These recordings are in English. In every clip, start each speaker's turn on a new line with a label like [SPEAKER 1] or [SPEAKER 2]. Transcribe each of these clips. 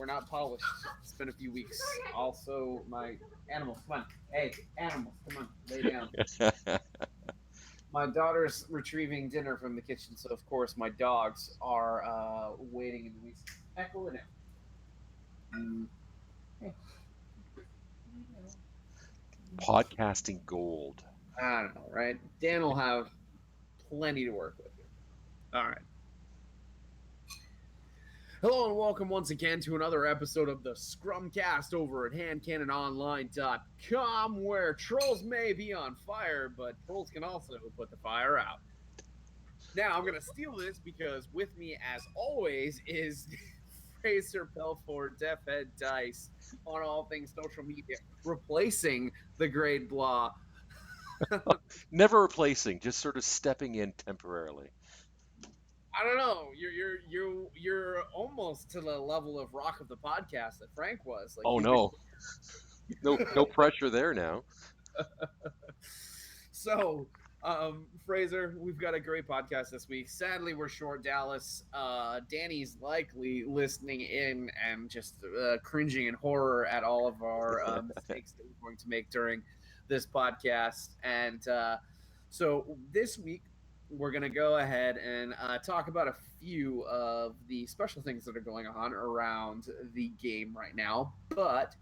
[SPEAKER 1] We're not polished. It's been a few weeks. Also, my animals, come on. Hey, animals, come on, lay down. My daughter's retrieving dinner from the kitchen, so of course my dogs are waiting in the weeks. Echo it out. Hey.
[SPEAKER 2] Podcasting gold.
[SPEAKER 1] I don't know, right? Dan will have plenty to work with here. All right. Hello and welcome once again to another episode of the Scrumcast over at handcannononline.com, where trolls may be on fire, but trolls can also put the fire out. Now, I'm going to steal this because with me, as always, is Fraser Belfort, Deathhead Dice, on all things social media, replacing the Great Blah.
[SPEAKER 2] Never replacing, just sort of stepping in temporarily.
[SPEAKER 1] I don't know. You're almost to the level of Rock of the Podcast that Frank was. Like,
[SPEAKER 2] Oh no, no pressure there now.
[SPEAKER 1] So, Fraser, we've got a great podcast this week. Sadly, we're short Dallas. Danny's likely listening in and just cringing in horror at all of our mistakes that we're going to make during this podcast. And so this week, we're going to go ahead and talk about a few of the special things that are going on around the game right now. But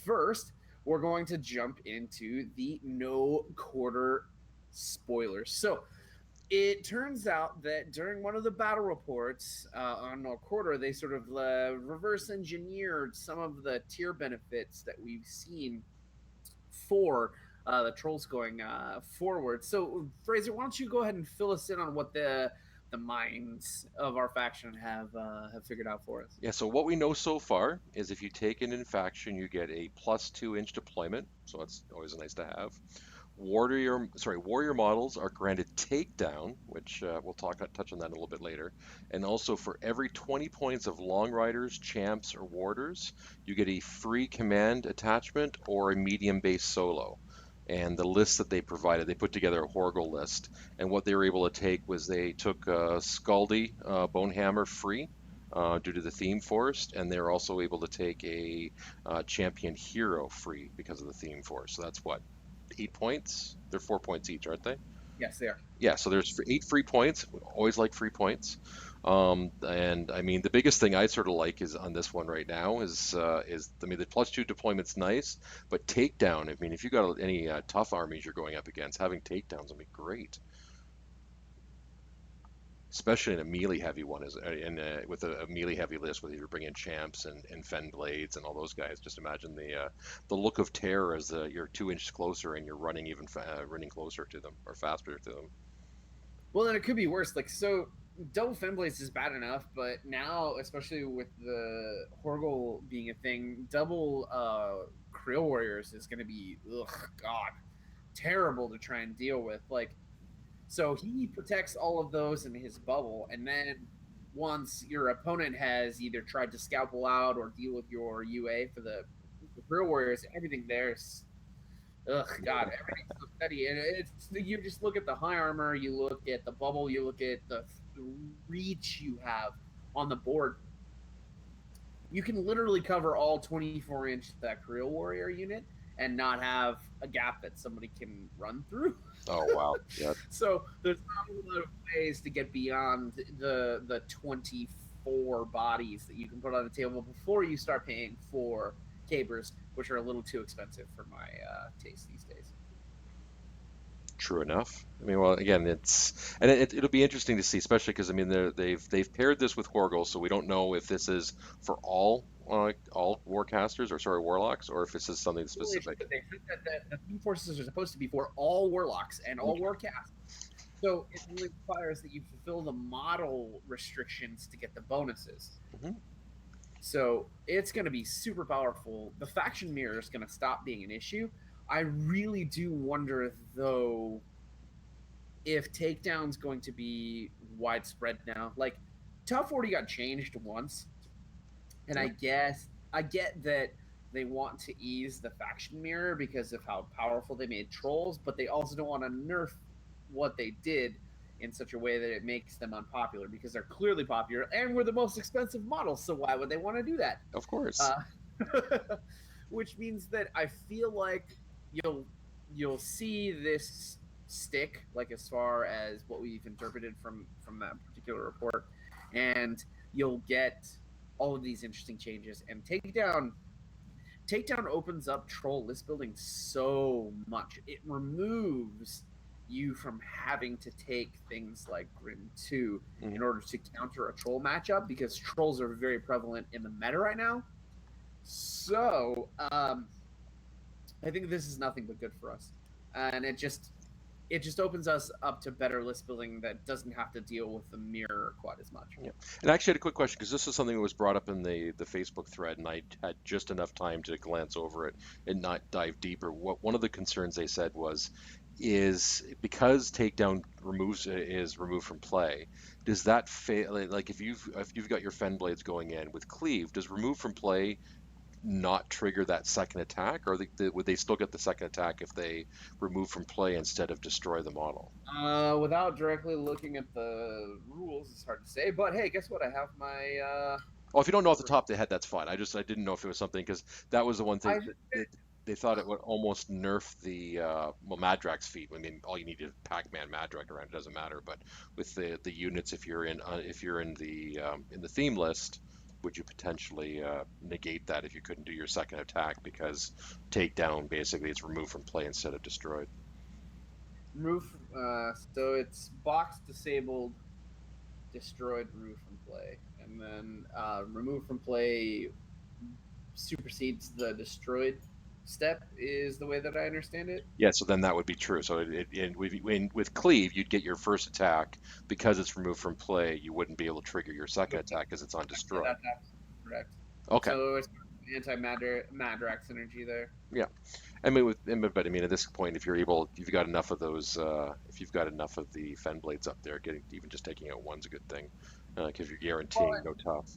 [SPEAKER 1] first, we're going to jump into the no quarter spoilers. So it turns out that during one of the battle reports on no quarter, they sort of reverse engineered some of the tier benefits that we've seen for the trolls going forward. So, Fraser, why don't you go ahead and fill us in on what the minds of our faction have figured out for us?
[SPEAKER 2] Yeah, so what we know so far is if you take an in faction, you get a +2-inch deployment, so that's always nice to have. Warrior models are granted takedown, which we'll touch on that a little bit later. And also for every 20 points of long riders, champs, or warders, you get a free command attachment or a medium-based solo. And the list that they provided, they put together a Horgle list. And what they were able to take was they took Scaldy Bonehammer free due to the theme forest, and they're also able to take a champion hero free because of the theme forest. So that's what, 8 points? They're 4 points each, aren't they?
[SPEAKER 1] Yes, they are.
[SPEAKER 2] Yeah, so there's 8 free points. We always like free points. And I mean, the biggest thing I sort of like is on this one right now is I mean, the +2 deployment's nice, but takedown. I mean, if you got any tough armies you're going up against, having takedowns would be great. Especially in a melee heavy one, with a melee heavy list, where you're bringing champs and fen blades and all those guys. Just imagine the look of terror as you're 2 inches closer and you're running running closer to them or faster to them.
[SPEAKER 1] Well, then it could be worse. Like, so double fen blades is bad enough, but now, especially with the Horgle being a thing, double Kriel warriors is going to be, God, terrible to try and deal with. Like, so he protects all of those in his bubble, and then once your opponent has either tried to scalpel out or deal with your UA for the Kriel warriors, everything there's God, everything's so steady. And you just look at the high armor, you look at the bubble, you look at the reach you have on the board. You can literally cover all 24-inch that Kriel warrior unit and not have a gap that somebody can run through.
[SPEAKER 2] Oh wow! Yeah.
[SPEAKER 1] So there's not a lot of ways to get beyond the 24 bodies that you can put on the table before you start paying for cabers, which are a little too expensive for my taste these days.
[SPEAKER 2] True enough. I mean, well, again, it'll be interesting to see, especially because I mean they've paired this with Horgle, so we don't know if this is for all warcasters or warlocks, or if this is something specific.
[SPEAKER 1] They think that the theme forces are supposed to be for all warlocks and all warcasters. So it really requires that you fulfill the model restrictions to get the bonuses.
[SPEAKER 2] Mm-hmm.
[SPEAKER 1] So it's going to be super powerful. The faction mirror is going to stop being an issue. I really do wonder, though, if takedown's going to be widespread now. Like, Top 40 got changed once, and I get that they want to ease the faction mirror because of how powerful they made trolls, but they also don't want to nerf what they did in such a way that it makes them unpopular, because they're clearly popular and we're the most expensive models, so why would they want to do that?
[SPEAKER 2] Of course.
[SPEAKER 1] Which means that I feel like you'll see this stick, like as far as what we've interpreted from that particular report, and you'll get all of these interesting changes. And takedown opens up troll list building so much. It removes you from having to take things like Grim 2 in order to counter a troll matchup, because trolls are very prevalent in the meta right now. So I think this is nothing but good for us, and it just opens us up to better list building that doesn't have to deal with the mirror quite as much.
[SPEAKER 2] Yeah. And I actually had a quick question, because this is something that was brought up in the Facebook thread, and I had just enough time to glance over it and not dive deeper. One of the concerns they said is because takedown is removed from play, does that fail? Like if you've got your fen blades going in with cleave, does remove from play not trigger that second attack, or would they still get the second attack if they remove from play instead of destroy the model?
[SPEAKER 1] Without directly looking at the rules, it's hard to say. But hey, guess what? I have my.
[SPEAKER 2] Oh, if you don't know off the top of the head, that's fine. I didn't know if it was something, because that was the one thing they thought it would almost nerf the Madrak's feat. I mean, all you need is Pac-Man Madrak around, it doesn't matter. But with the units, if you're in the theme list, would you potentially negate that if you couldn't do your second attack, because takedown basically it's removed from play instead of destroyed?
[SPEAKER 1] So it's boxed, disabled, destroyed, removed from play, and then removed from play supersedes the destroyed step, is the way that I understand it.
[SPEAKER 2] Yeah, so then that would be true. So with cleave, you'd get your first attack. Because it's removed from play, you wouldn't be able to trigger your second attack because it's on destroy.
[SPEAKER 1] That's correct.
[SPEAKER 2] Okay.
[SPEAKER 1] So it's anti-Madrak synergy there.
[SPEAKER 2] Yeah, I mean, but I mean, at this point, if you've got enough of those, if you've got enough of the fen blades up there, even just taking out one's a good thing, because you're guaranteeing no tough.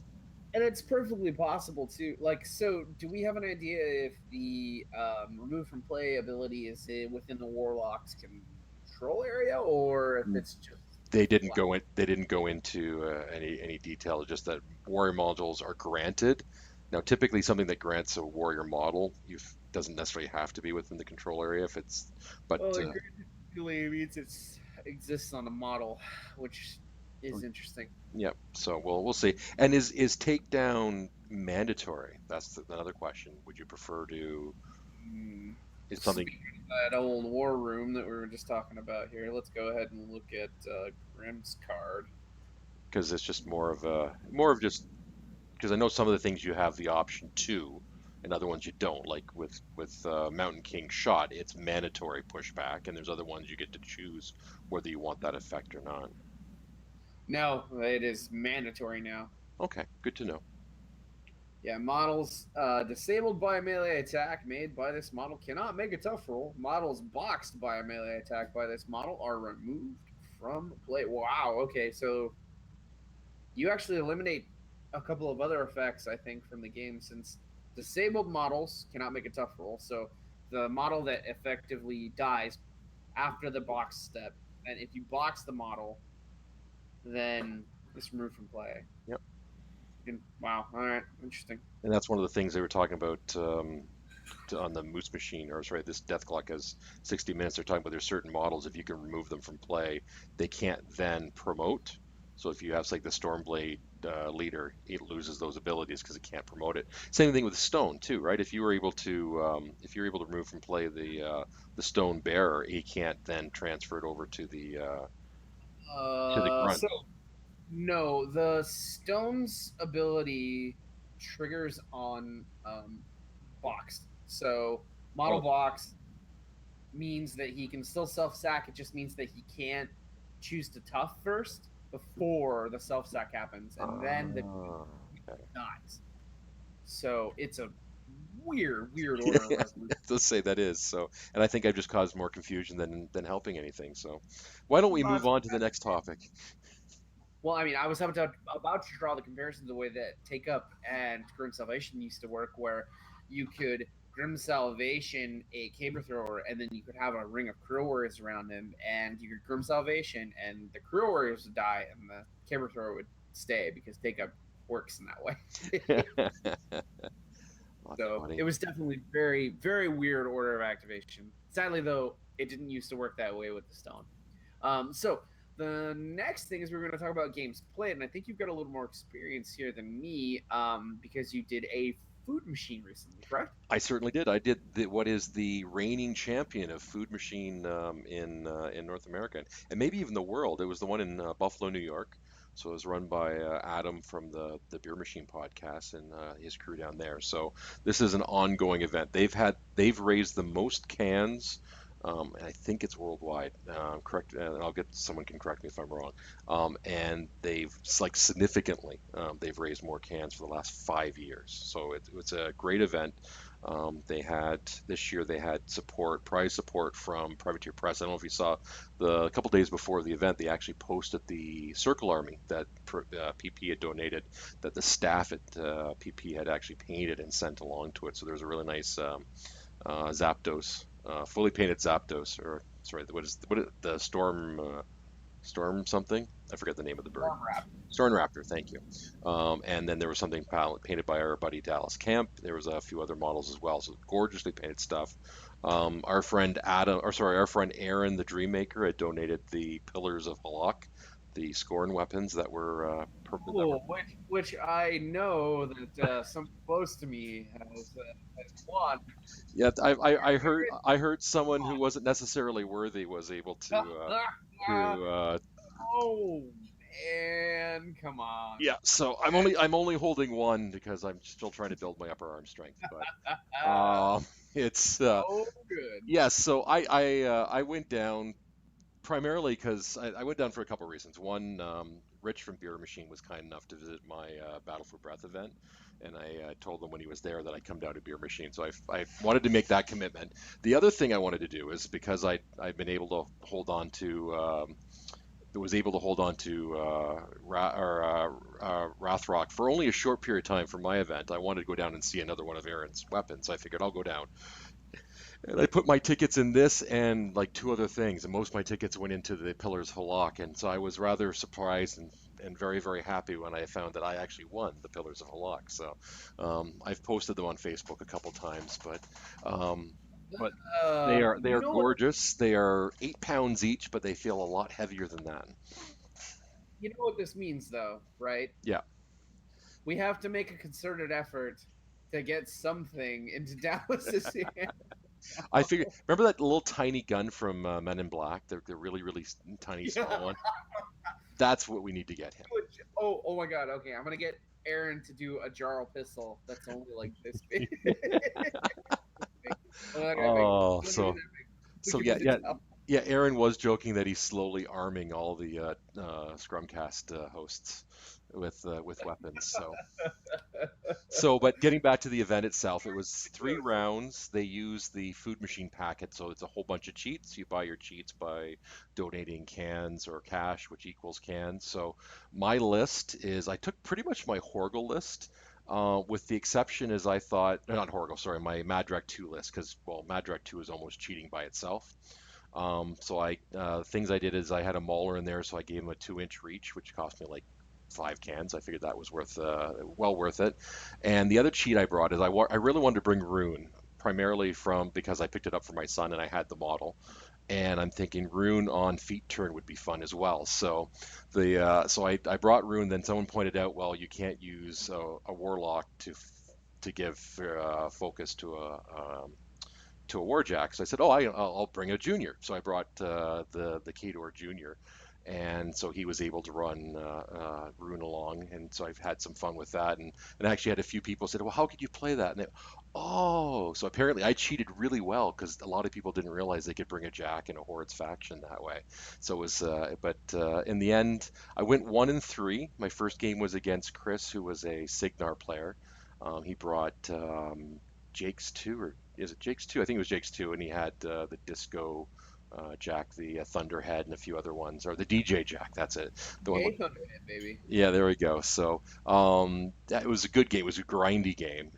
[SPEAKER 1] And it's perfectly possible too. Like, so do we have an idea if the remove from play ability is within the Warlock's control area, or if it's just
[SPEAKER 2] They didn't go into any detail. Just that warrior modules are granted. Now, typically, something that grants a warrior model doesn't necessarily have to be within the control area. If it's, but
[SPEAKER 1] well, it means it exists on the model, which is interesting.
[SPEAKER 2] Yeah, so we'll see. And is takedown mandatory? That's another question. Would you prefer to? Is something
[SPEAKER 1] that old war room that we were just talking about here? Let's go ahead and look at Grim's card.
[SPEAKER 2] Because it's just more of just because I know some of the things you have the option to, and other ones you don't. Like with Mountain King Shot, it's mandatory pushback, and there's other ones you get to choose whether you want that effect or not.
[SPEAKER 1] No, it is mandatory now.
[SPEAKER 2] Okay, good to know.
[SPEAKER 1] Yeah, models disabled by a melee attack made by this model cannot make a tough roll. Models boxed by a melee attack by this model are removed from play. Wow, okay, so you actually eliminate a couple of other effects, I think, from the game, since disabled models cannot make a tough roll. So the model that effectively dies after the box step, and if you box the model, then it's removed from play.
[SPEAKER 2] Yep.
[SPEAKER 1] Wow. All right. Interesting.
[SPEAKER 2] And that's one of the things they were talking about on the Moose Machine, or sorry, this Death Clock has 60 minutes. They're talking about there's certain models, if you can remove them from play, they can't then promote. So if you have, like, the Stormblade leader, it loses those abilities because it can't promote it. Same thing with Stone too, right? If you were able to remove from play the Stone Bearer, he can't then transfer it over to the Grunt.
[SPEAKER 1] No, the Stone's ability triggers on boxed. So model box means that he can still self-sack. It just means that he can't choose to tough first before the self-sack happens, and then the dies. So it's a weird order.
[SPEAKER 2] Let's say that is so, and I think I've just caused more confusion than helping anything. So why don't we move on to the next topic?
[SPEAKER 1] Well, I mean, I was about to draw the comparison to the way that Take Up and Current Salvation used to work, where you could Grim Salvation a caber thrower, and then you could have a ring of Kriel warriors around him, and you could Grim Salvation, and the Kriel warriors would die, and the caber thrower would stay because take up works in that way. So
[SPEAKER 2] funny.
[SPEAKER 1] it was definitely very, very weird order of activation. Sadly, though, it didn't used to work that way with the stone. So the next thing is we're going to talk about games played, and I think you've got a little more experience here than me because you did a food machine recently, correct?
[SPEAKER 2] I certainly did. I did what is the reigning champion of food machine in North America, and maybe even the world. It was the one in Buffalo, New York. So it was run by Adam from the Beer Machine podcast and his crew down there. So this is an ongoing event. They've raised the most cans. And I think it's worldwide. Correct, and I'll get someone can correct me if I'm wrong. And they've like significantly, they've raised more cans for the last 5 years. So it's a great event. They had this year they had prize support from Privateer Press. I don't know if you saw a couple days before the event, they actually posted the Circle Army that PP had donated, that the staff at PP had actually painted and sent along to it. So there was a really nice Zapdos, fully painted Zapdos, or sorry, the Storm something? I forget the name of the bird. Storm Raptor, thank you. And then there was something painted by our buddy Dallas Camp. There was a few other models as well, so gorgeously painted stuff. Our friend Aaron, the Dream Maker, had donated the Pillars of Halak, the Scorn weapons that were
[SPEAKER 1] which I know that someone close to me has won.
[SPEAKER 2] Yeah, I heard someone who wasn't necessarily worthy was able to
[SPEAKER 1] Oh man, come on.
[SPEAKER 2] Yeah, so I'm only holding one because I'm still trying to build my upper arm strength, but it's
[SPEAKER 1] oh good.
[SPEAKER 2] yeah. So I went down primarily because I went down for a couple reasons. One, Rich from Beer Machine was kind enough to visit my Battle for Breath event, and I told him when he was there that I'd come down to Beer Machine. So I wanted to make that commitment. The other thing I wanted to do is because I've been able to hold on to Rathrock for only a short period of time for my event. I wanted to go down and see another one of Aaron's weapons. So I figured I'll go down. And I put my tickets in this and like two other things, and most of my tickets went into the Pillars of Halak. And so I was rather surprised and very, very happy when I found that I actually won the Pillars of Halak. So I've posted them on Facebook a couple times, but they are gorgeous. They are 8 pounds each, but they feel a lot heavier than that.
[SPEAKER 1] You know what this means, though, right?
[SPEAKER 2] Yeah.
[SPEAKER 1] We have to make a concerted effort to get something into Dallas's hand.
[SPEAKER 2] I figured. Remember that little tiny gun from Men in Black? The really, really tiny small one. That's what we need to get him.
[SPEAKER 1] Oh my God! Okay, I'm gonna get Aaron to do a Jarl pistol that's only like this big.
[SPEAKER 2] Oh, so yeah. Aaron was joking that he's slowly arming all the Scrumcast hosts with weapons. But getting back to the event itself, it was 3 rounds. They used the food machine packet, so it's a whole bunch of cheats. You buy your cheats by donating cans or cash, which equals cans. So my list is I took pretty much my Horgle list. With the exception is I thought, not Horgle, sorry, my Madrak 2 list, because, well, Madrak 2 is almost cheating by itself. Things I did is I had a Mauler in there, so I gave him a 2-inch reach, which cost me like 5 cans. I figured that was well worth it. And the other cheat I brought is I really wanted to bring Rune, primarily because I picked it up for my son and I had the model. And I'm thinking Rune on feet turn would be fun as well. So I brought Rune. Then someone pointed out, well, you can't use a Warlock to give focus to a Warjack. So I said, I'll bring a Junior. So I brought the Khador Junior. And so he was able to run Rune along, and so I've had some fun with that. And I actually had a few people said, well, how could you play that? And so apparently I cheated really well because a lot of people didn't realize they could bring a Jack in a Hordes faction that way. So it was, in the end, I went 1-3. My first game was against Chris, who was a Signar player. He brought Jake's 2, or is it Jake's 2? I think it was Jake's 2, and he had the Disco Jack the Thunderhead and a few other ones, or the DJ Jack. That's it. The one.
[SPEAKER 1] Hey, Thunderhead, baby.
[SPEAKER 2] Yeah, there we go. So it was a good game. It was a grindy game,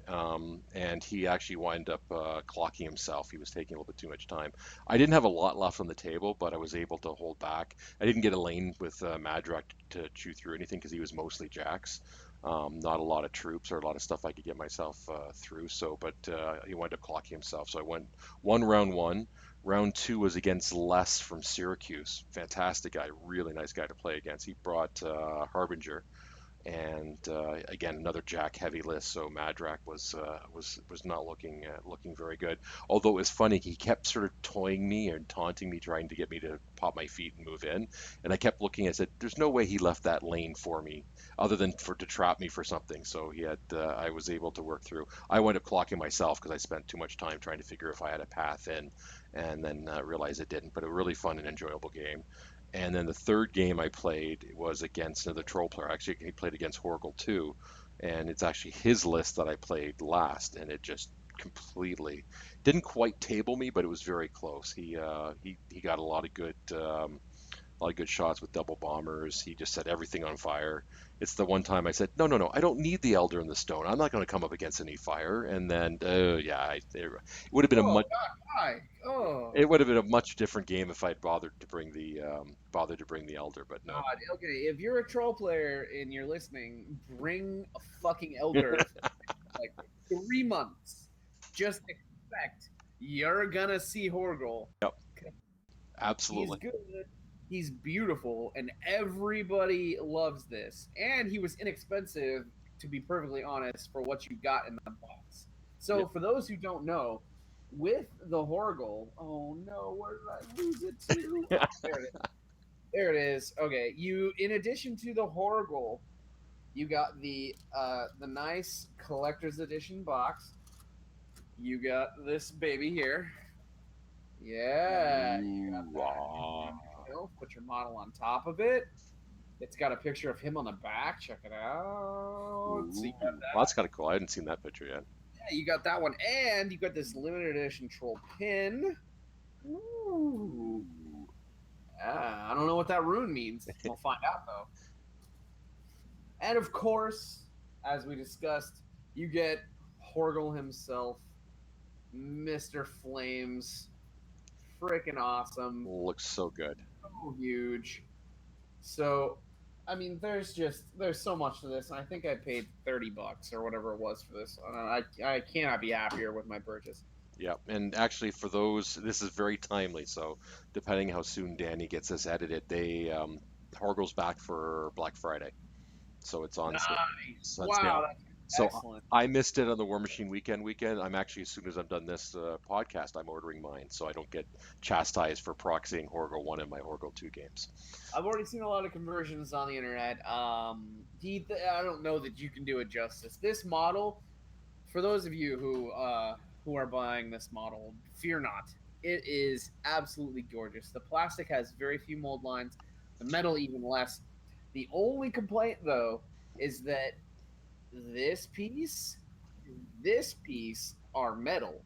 [SPEAKER 2] and he actually wound up clocking himself. He was taking a little bit too much time. I didn't have a lot left on the table, but I was able to hold back. I didn't get a lane with Madrak to chew through anything because he was mostly Jacks. Not a lot of troops or a lot of stuff I could get myself through. So, but he wound up clocking himself. So I went one round one. Round two was against Les from Syracuse. Fantastic guy, really nice guy to play against. He brought Harbinger, and again another Jack heavy list. So Madrak was not looking very good. Although it was funny, he kept sort of toying me and taunting me, trying to get me to pop my feet and move in. And I kept looking. I said, "There's no way he left that lane for me, other than to trap me for something." So he had. I was able to work through. I wound up clocking myself because I spent too much time trying to figure if I had a path in, and then realized it didn't. But a really fun and enjoyable game. And then the third game I played was against another troll player. Actually, he played against Horgle2, and it's actually his list that I played last, and it just completely didn't quite table me, but it was very close. He got a lot of good shots with double bombers. He just set everything on fire. It's the one time I said, no, no, no, I don't need the Elder and the Stone. I'm not going to come up against any fire. And then, it would have been a
[SPEAKER 1] Oh,
[SPEAKER 2] much
[SPEAKER 1] God, why? Oh,
[SPEAKER 2] it would have been a much different game if I'd bothered to bring the Elder, but no.
[SPEAKER 1] God. Okay, if you're a troll player and you're listening, bring a fucking elder for like 3 months. Just expect you're gonna see Horgle.
[SPEAKER 2] Yep,
[SPEAKER 1] He's
[SPEAKER 2] absolutely.
[SPEAKER 1] good. He's beautiful, and everybody loves this. And he was inexpensive, to be perfectly honest, for what you got in the box. So,
[SPEAKER 2] Yep.
[SPEAKER 1] for those who don't know, with the Horgle, oh no, where did I lose it to? There it is. There it is. Okay, you. In addition to the Horgle, you got the nice collector's edition box. You got this baby here. Yeah, you got
[SPEAKER 2] Ooh,
[SPEAKER 1] that. Put your model on top of it. It's got a picture of him on the back. Check it out. So you
[SPEAKER 2] ooh.
[SPEAKER 1] got
[SPEAKER 2] Well,
[SPEAKER 1] that.
[SPEAKER 2] that's kind of cool. I hadn't seen that picture yet.
[SPEAKER 1] Yeah, you got that one, and you got this limited edition troll pin. Ooh.
[SPEAKER 2] Ooh.
[SPEAKER 1] I don't know what that rune means. We'll find out though. And of course, as we discussed, you get Horgle himself, Mr. Flames. Freaking awesome.
[SPEAKER 2] Looks so good.
[SPEAKER 1] So huge. So, I mean, there's so much to this, and I think I paid $30 or whatever it was for this. I cannot be happier with my purchase.
[SPEAKER 2] Yeah, and actually for those, this is very timely. So depending how soon Danny gets this edited, Horgle's back for Black Friday, so it's on sale.
[SPEAKER 1] Nice.
[SPEAKER 2] So it's
[SPEAKER 1] Wow,
[SPEAKER 2] now.
[SPEAKER 1] that's
[SPEAKER 2] So
[SPEAKER 1] excellent.
[SPEAKER 2] I missed it on the War Machine weekend. I'm actually, as soon as I'm done this podcast, I'm ordering mine, so I don't get chastised for proxying Horgle 1 and my Horgle 2 games.
[SPEAKER 1] I've already seen a lot of conversions on the internet. I don't know that you can do it justice. This model, for those of you who are buying this model, fear not. It is absolutely gorgeous. The plastic has very few mold lines, the metal even less. The only complaint though is that this piece, this piece are metal.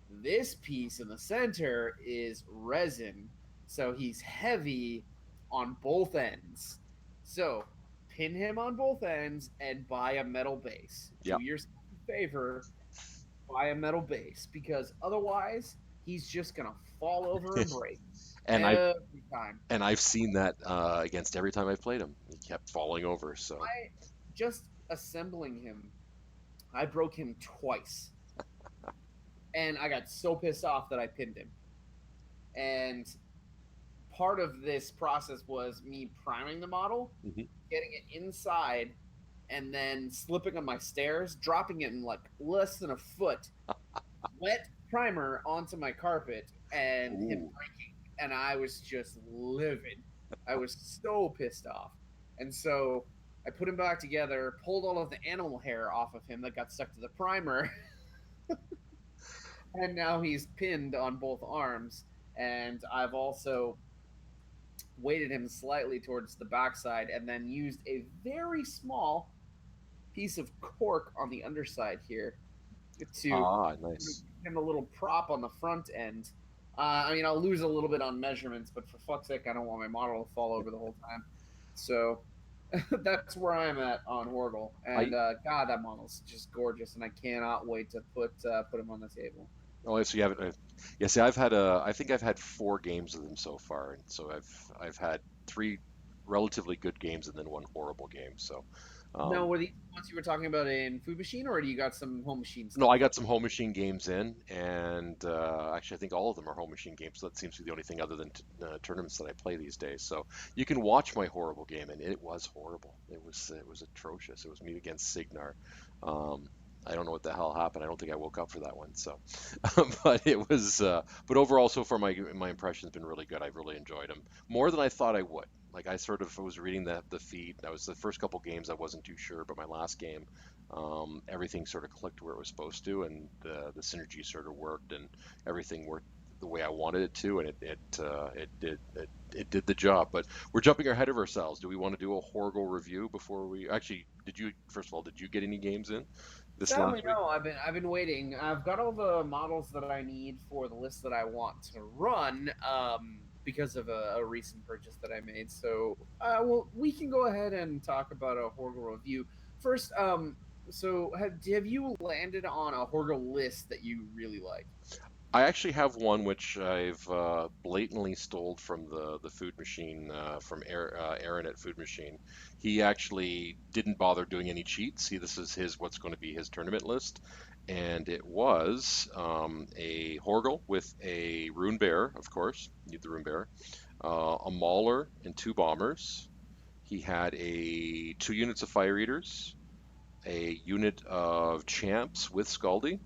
[SPEAKER 1] This piece in the center is resin, so he's heavy on both ends. So pin him on both ends and buy a metal base.
[SPEAKER 2] Yep.
[SPEAKER 1] Do yourself a favor, buy a metal base, because otherwise he's just gonna fall over and break
[SPEAKER 2] And I
[SPEAKER 1] every time.
[SPEAKER 2] and I've seen that against every time I've played him. He kept falling over. So
[SPEAKER 1] I just assembling him, I broke him twice, and I got so pissed off that I pinned him. And part of this process was me priming the model,
[SPEAKER 2] Mhm.
[SPEAKER 1] getting it inside, and then slipping on my stairs, dropping it in like less than a foot, wet primer onto my carpet, and him
[SPEAKER 2] Ooh.
[SPEAKER 1] breaking. And I was just livid. I was so pissed off. And so I put him back together, pulled all of the animal hair off of him that got stuck to the primer, and now he's pinned on both arms. And I've also weighted him slightly towards the backside and then used a very small piece of cork on the underside here to
[SPEAKER 2] Ah, nice.
[SPEAKER 1] give him a little prop on the front end. I mean, I'll lose a little bit on measurements, but for fuck's sake, I don't want my model to fall over the whole time. So that's where I'm at on Horgle. And God, that model's just gorgeous, and I cannot wait to put him on the table.
[SPEAKER 2] Oh, so you have it. Yeah, see, I think I've had 4 games of them so far, and so I've had 3 relatively good games and then 1 horrible game. So,
[SPEAKER 1] Now, were these ones you were talking about in Food Machine, or do you got some home machine
[SPEAKER 2] no,
[SPEAKER 1] stuff?
[SPEAKER 2] I got some home machine games in, and actually, I think all of them are home machine games. So that seems to be the only thing other than tournaments that I play these days. So you can watch my horrible game, and it was horrible. It was atrocious. It was me against Signar. Um, I don't know what the hell happened. I don't think I woke up for that one. So, but it was. But overall, so far my impression's been really good. I've really enjoyed them more than I thought I would. Like I sort of was reading the feed. That was the first couple games I wasn't too sure, but my last game everything sort of clicked where it was supposed to, and the synergy sort of worked, and everything worked the way I wanted it to, and it did the job. But we're jumping ahead of ourselves. Do we want to do a Horgle review before we actually? First of all, did you get any games in this last
[SPEAKER 1] Sadly,
[SPEAKER 2] week?
[SPEAKER 1] no. I've been waiting. I've got all the models that I need for the list that I want to run. Because of a recent purchase that I made. So, well, we can go ahead and talk about a Horgle review first. So have you landed on a Horgle list that you really like?
[SPEAKER 2] I actually have one which I've blatantly stole from the Food Machine from Aaron at Food Machine. He actually didn't bother doing any cheats. See, this is his what's going to be his tournament list, and it was a Horgle with a Runebearer, of course. You need the Runebearer, a Mauler and 2 Bombers. He had 2 units of Fire Eaters, a unit of Champs with Scaldy,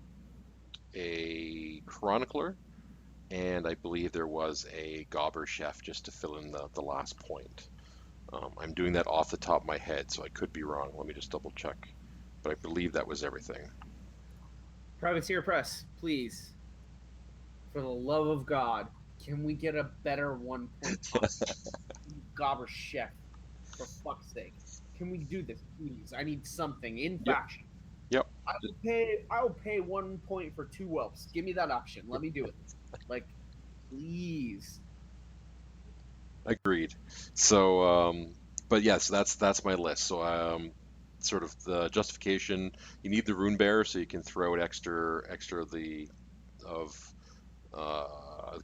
[SPEAKER 2] a Chronicler, and I believe there was a Gobber Chef just to fill in the last point. I'm doing that off the top of my head, so I could be wrong. Let me just double check. But I believe that was everything.
[SPEAKER 1] Privateer Press, please, for the love of God, can we get a better 1 point Gobber Chef? For fuck's sake, can we do this, please? I need something in faction.
[SPEAKER 2] Yep.
[SPEAKER 1] I will pay 1 point for 2 whelps. Give me that option. Let me do it. Like, please.
[SPEAKER 2] Agreed. So, but yes, that's my list. So, sort of the justification, you need the Runebearer so you can throw out extra of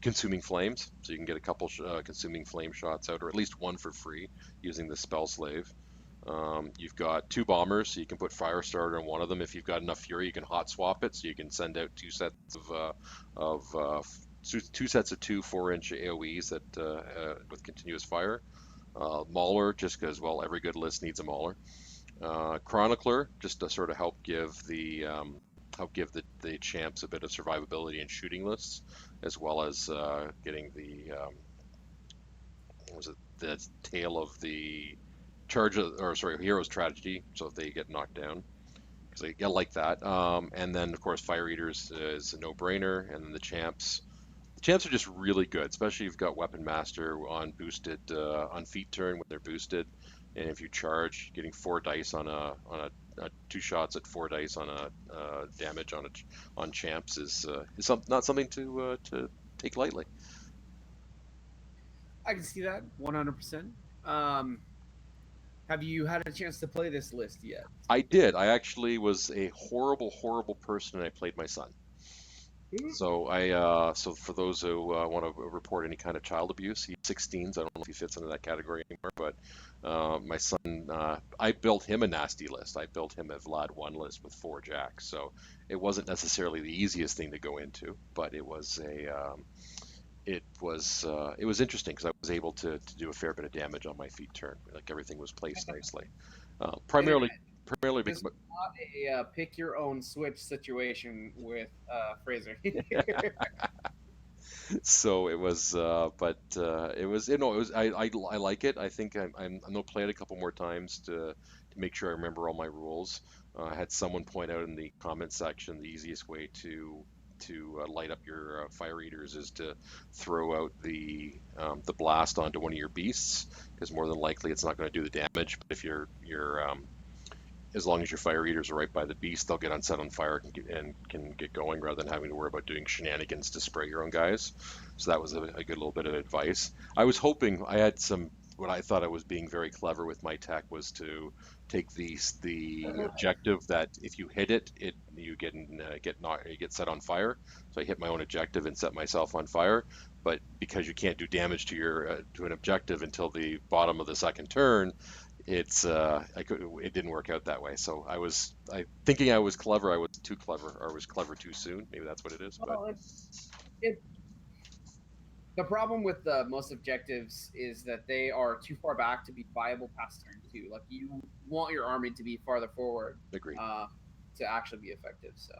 [SPEAKER 2] consuming flames, so you can get a couple consuming flame shots out, or at least 1 for free using the spell slave. You've got 2 bombers, so you can put fire starter on one of them. If you've got enough fury, you can hot swap it, so you can send out 2 sets of 2 sets of 2 4-inch AOE's that with continuous fire. Mauler, just because every good list needs a Mauler. Chronicler, just to sort of help give the champs a bit of survivability in shooting lists, as well as getting the the tail of the hero's tragedy, so if they get knocked down, because I like that. And then of course Fire Eaters is a no-brainer, and then the champs. The champs are just really good, especially if you've got Weapon Master on boosted on feat turn when they're boosted, and if you charge, getting 4 dice on a 2 shots at 4 dice on a damage on champs is not something to take lightly.
[SPEAKER 1] I can see that 100%. Have you had a chance to play this list yet?
[SPEAKER 2] I did. I actually was a horrible person, and I played my son. So so for those who want to report any kind of child abuse, he's 16, so I don't know if he fits into that category anymore. But my son, I built him a nasty list. I built him a Vlad 1 list with 4 jacks. So it wasn't necessarily the easiest thing to go into, but it was it was interesting because I was able to do a fair bit of damage on my feat turn. Like everything was placed nicely. Primarily
[SPEAKER 1] This was not a pick your own switch situation with Fraser.
[SPEAKER 2] So it was, but it was, it was. I like it. I think I'm gonna play it a couple more times to make sure I remember all my rules. I had someone point out in the comment section the easiest way to light up your Fire Eaters is to throw out the blast onto one of your beasts, because more than likely it's not going to do the damage. But if as long as your fire eaters are right by the beast, they'll get set on fire and can get going rather than having to worry about doing shenanigans to spray your own guys. So that was a good little bit of advice. I was hoping I had what I thought I was being very clever with my tech was to take the objective that if you hit it, you get set on fire. So I hit my own objective and set myself on fire. But because you can't do damage to an objective until the bottom of the second turn, it didn't work out that way. So thinking I was clever, I was too clever, or was clever too soon. Maybe that's what it is.
[SPEAKER 1] Well, the problem with most objectives is that they are too far back to be viable past turn 2. Like, you want your army to be farther forward.
[SPEAKER 2] Agreed.
[SPEAKER 1] To actually be effective. So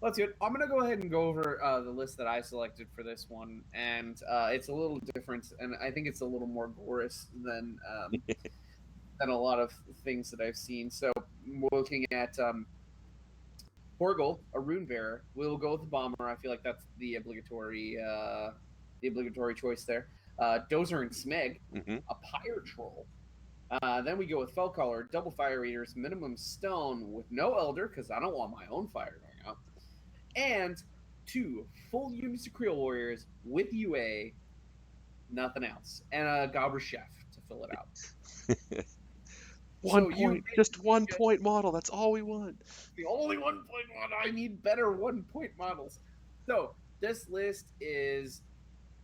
[SPEAKER 1] let's do it. I'm gonna go ahead and go over the list that I selected for this one, and it's a little different, and I think it's a little more gorgeous than a lot of things that I've seen. So we're looking at Horgle, a Runebearer. We'll go with the Bomber. I feel like that's the obligatory choice there. Dozer and Smigg, a Pyre Troll. Then we go with Fellcaller, double Fire Eaters, minimum Stone with no Elder, because I don't want my own fire going out. And 2 full units of Kriel Warriors with UA, nothing else. And a Gobber Chef to fill it out.
[SPEAKER 2] Just 1 point model. That's all we want.
[SPEAKER 1] The only 1 point model. I need better 1 point models. So this list is,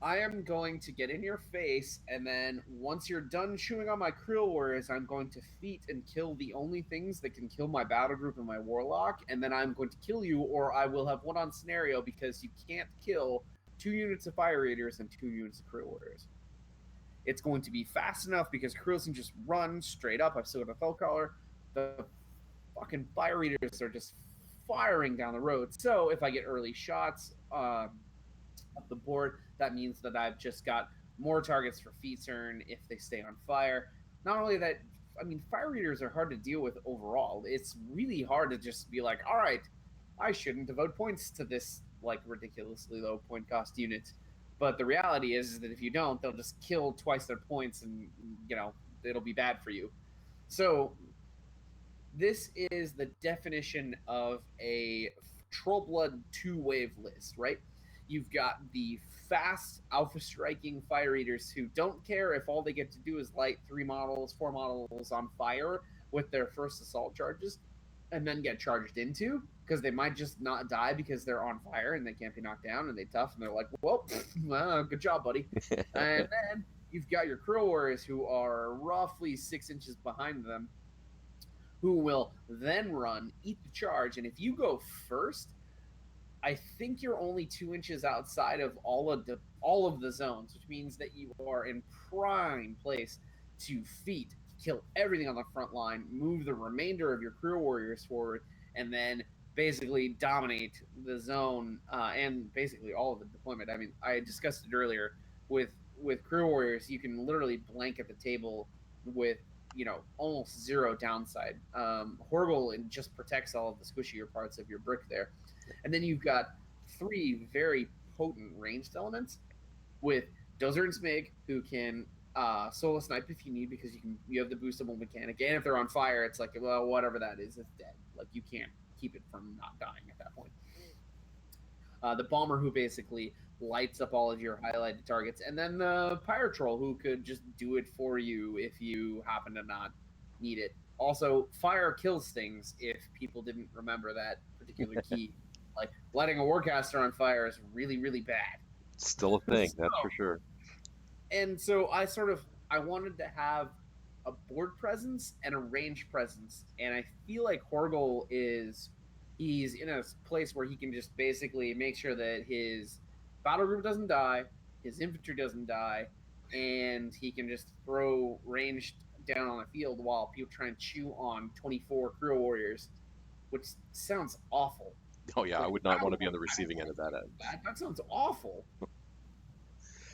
[SPEAKER 1] I am going to get in your face, and then once you're done chewing on my Kriel Warriors, I'm going to feat and kill the only things that can kill my Battlegroup and my Warlock, and then I'm going to kill you, or I will have one on scenario because you can't kill 2 units of Fire Eaters and 2 units of Kriel Warriors. It's going to be fast enough because Kriel can just run straight up. I've still got a Fellcaller. The fucking Fire Eaters are just firing down the road. So if I get early shots up the board, that means that I've just got more targets for feat turn if they stay on fire. Not only that, I mean, Fire Eaters are hard to deal with overall. It's really hard to just be like, all right, I shouldn't devote points to this like ridiculously low point cost unit. But the reality is that if you don't, they'll just kill twice their points, and it'll be bad for you. So this is the definition of a Trollblood 2-wave list, right? You've got the fast alpha striking Fire Eaters who don't care if all they get to do is light 4 models on fire with their first assault charges, and then get charged into, because they might just not die because they're on fire and they can't be knocked down, and they tough, and they're like, well, good job, buddy. And then you've got your Kriel Warriors who are roughly 6 inches behind them, who will then run, eat the charge, and if you go first, I think you're only 2 inches outside of all of the zones, which means that you are in prime place to feat, kill everything on the front line, move the remainder of your Kriel Warriors forward, and then basically dominate the zone and basically all of the deployment. I mean, I discussed it earlier with Kriel Warriors. You can literally blanket the table with almost 0 downside. Horgle just protects all of the squishier parts of your brick there. And then you've got 3 very potent ranged elements with Dozer and Smigg, who can solo snipe if you need, because you have the boostable mechanic. And if they're on fire, it's like, well, whatever that is, it's dead. Like, you can't keep it from not dying at that point. The Bomber, who basically lights up all of your highlighted targets. And then the Pyre Troll, who could just do it for you if you happen to not need it. Also, fire kills things, if people didn't remember that particular key. Like, lighting a Warcaster on fire is really, really bad.
[SPEAKER 2] Still a thing, that's for sure.
[SPEAKER 1] And so I wanted to have a board presence and a range presence. And I feel like Horgle he's in a place where he can just basically make sure that his battle group doesn't die, his infantry doesn't die, and he can just throw ranged down on the field while people try and chew on 24 Kriel Warriors, which sounds awful.
[SPEAKER 2] Oh yeah, I would not want to be on the receiving end of that end.
[SPEAKER 1] That sounds awful.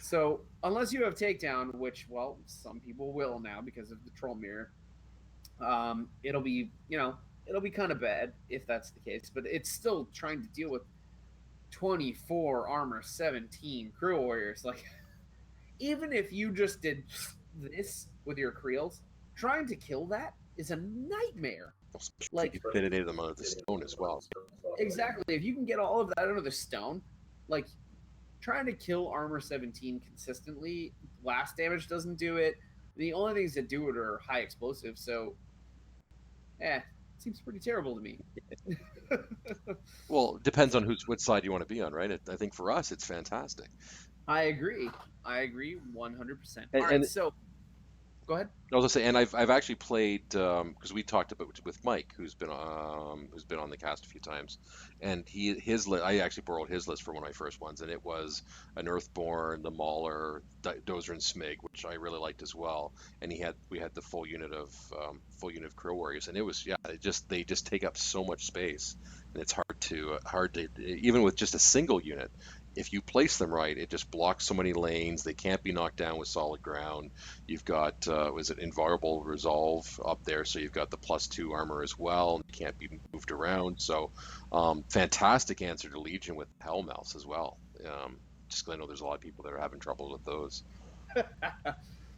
[SPEAKER 1] So unless you have takedown, which, well, some people will now because of the troll mirror, it'll be kind of bad if that's the case. But it's still trying to deal with 24 armor, 17 Kriel Warriors. Like, even if you just did this with your Kriels, trying to kill that is a nightmare.
[SPEAKER 2] Especially
[SPEAKER 1] Like,
[SPEAKER 2] if you fit it in under the stone as well.
[SPEAKER 1] exactly. If you can get all of that under the stone, like trying to kill armor 17 consistently, blast damage doesn't do it. The only things that do it are high explosive. So, it seems pretty terrible to me.
[SPEAKER 2] Well, it depends on which side you want to be on, right? I think for us, it's fantastic.
[SPEAKER 1] I agree. 100%.
[SPEAKER 2] And,
[SPEAKER 1] All right,
[SPEAKER 2] and
[SPEAKER 1] so go ahead.
[SPEAKER 2] I was gonna say, and I've actually played because we talked about with Mike, who's been on the cast a few times, and I actually borrowed his list for one of my first ones, and it was an Earthborn, the Mauler, Dozer, and Smigg, which I really liked as well. And we had the full unit of Kriel warriors, and it was they just take up so much space, and it's hard to even with just a single unit. If you place them right, it just blocks so many lanes. They can't be knocked down with solid ground. You've got, was it Invulnerable Resolve up there? So you've got the +2 armor as well. And can't be moved around. So fantastic answer to Legion with Hellmouths as well. Just 'cause I know there's a lot of people that are having trouble with those.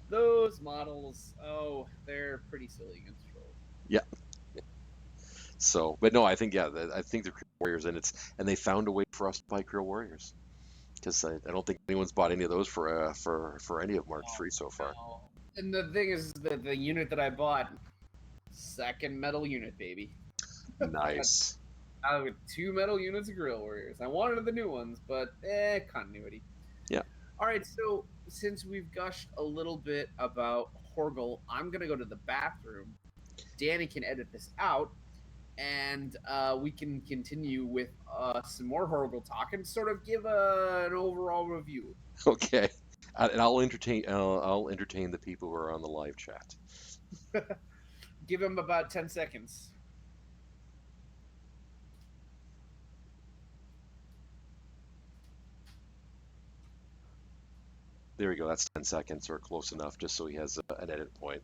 [SPEAKER 1] Those models, they're pretty silly against Troll.
[SPEAKER 2] Yeah. So, but no, I think the Kriel Warriors, and they found a way for us to buy Kriel Warriors. Because I don't think anyone's bought any of those for any of Mark III so far.
[SPEAKER 1] No. And the thing is that the unit that I bought, second metal unit, baby.
[SPEAKER 2] Nice.
[SPEAKER 1] I got 2 metal units of Kriel Warriors. I wanted the new ones, but continuity.
[SPEAKER 2] Yeah.
[SPEAKER 1] All right, so since we've gushed a little bit about Horgle, I'm gonna go to the bathroom. Danny can edit this out, and we can continue with some more Horgle talk and sort of give an overall review.
[SPEAKER 2] Okay, and I'll entertain the people who are on the live chat.
[SPEAKER 1] Give them about 10 seconds.
[SPEAKER 2] There we go. That's 10 seconds or close enough, just so he has an edit point.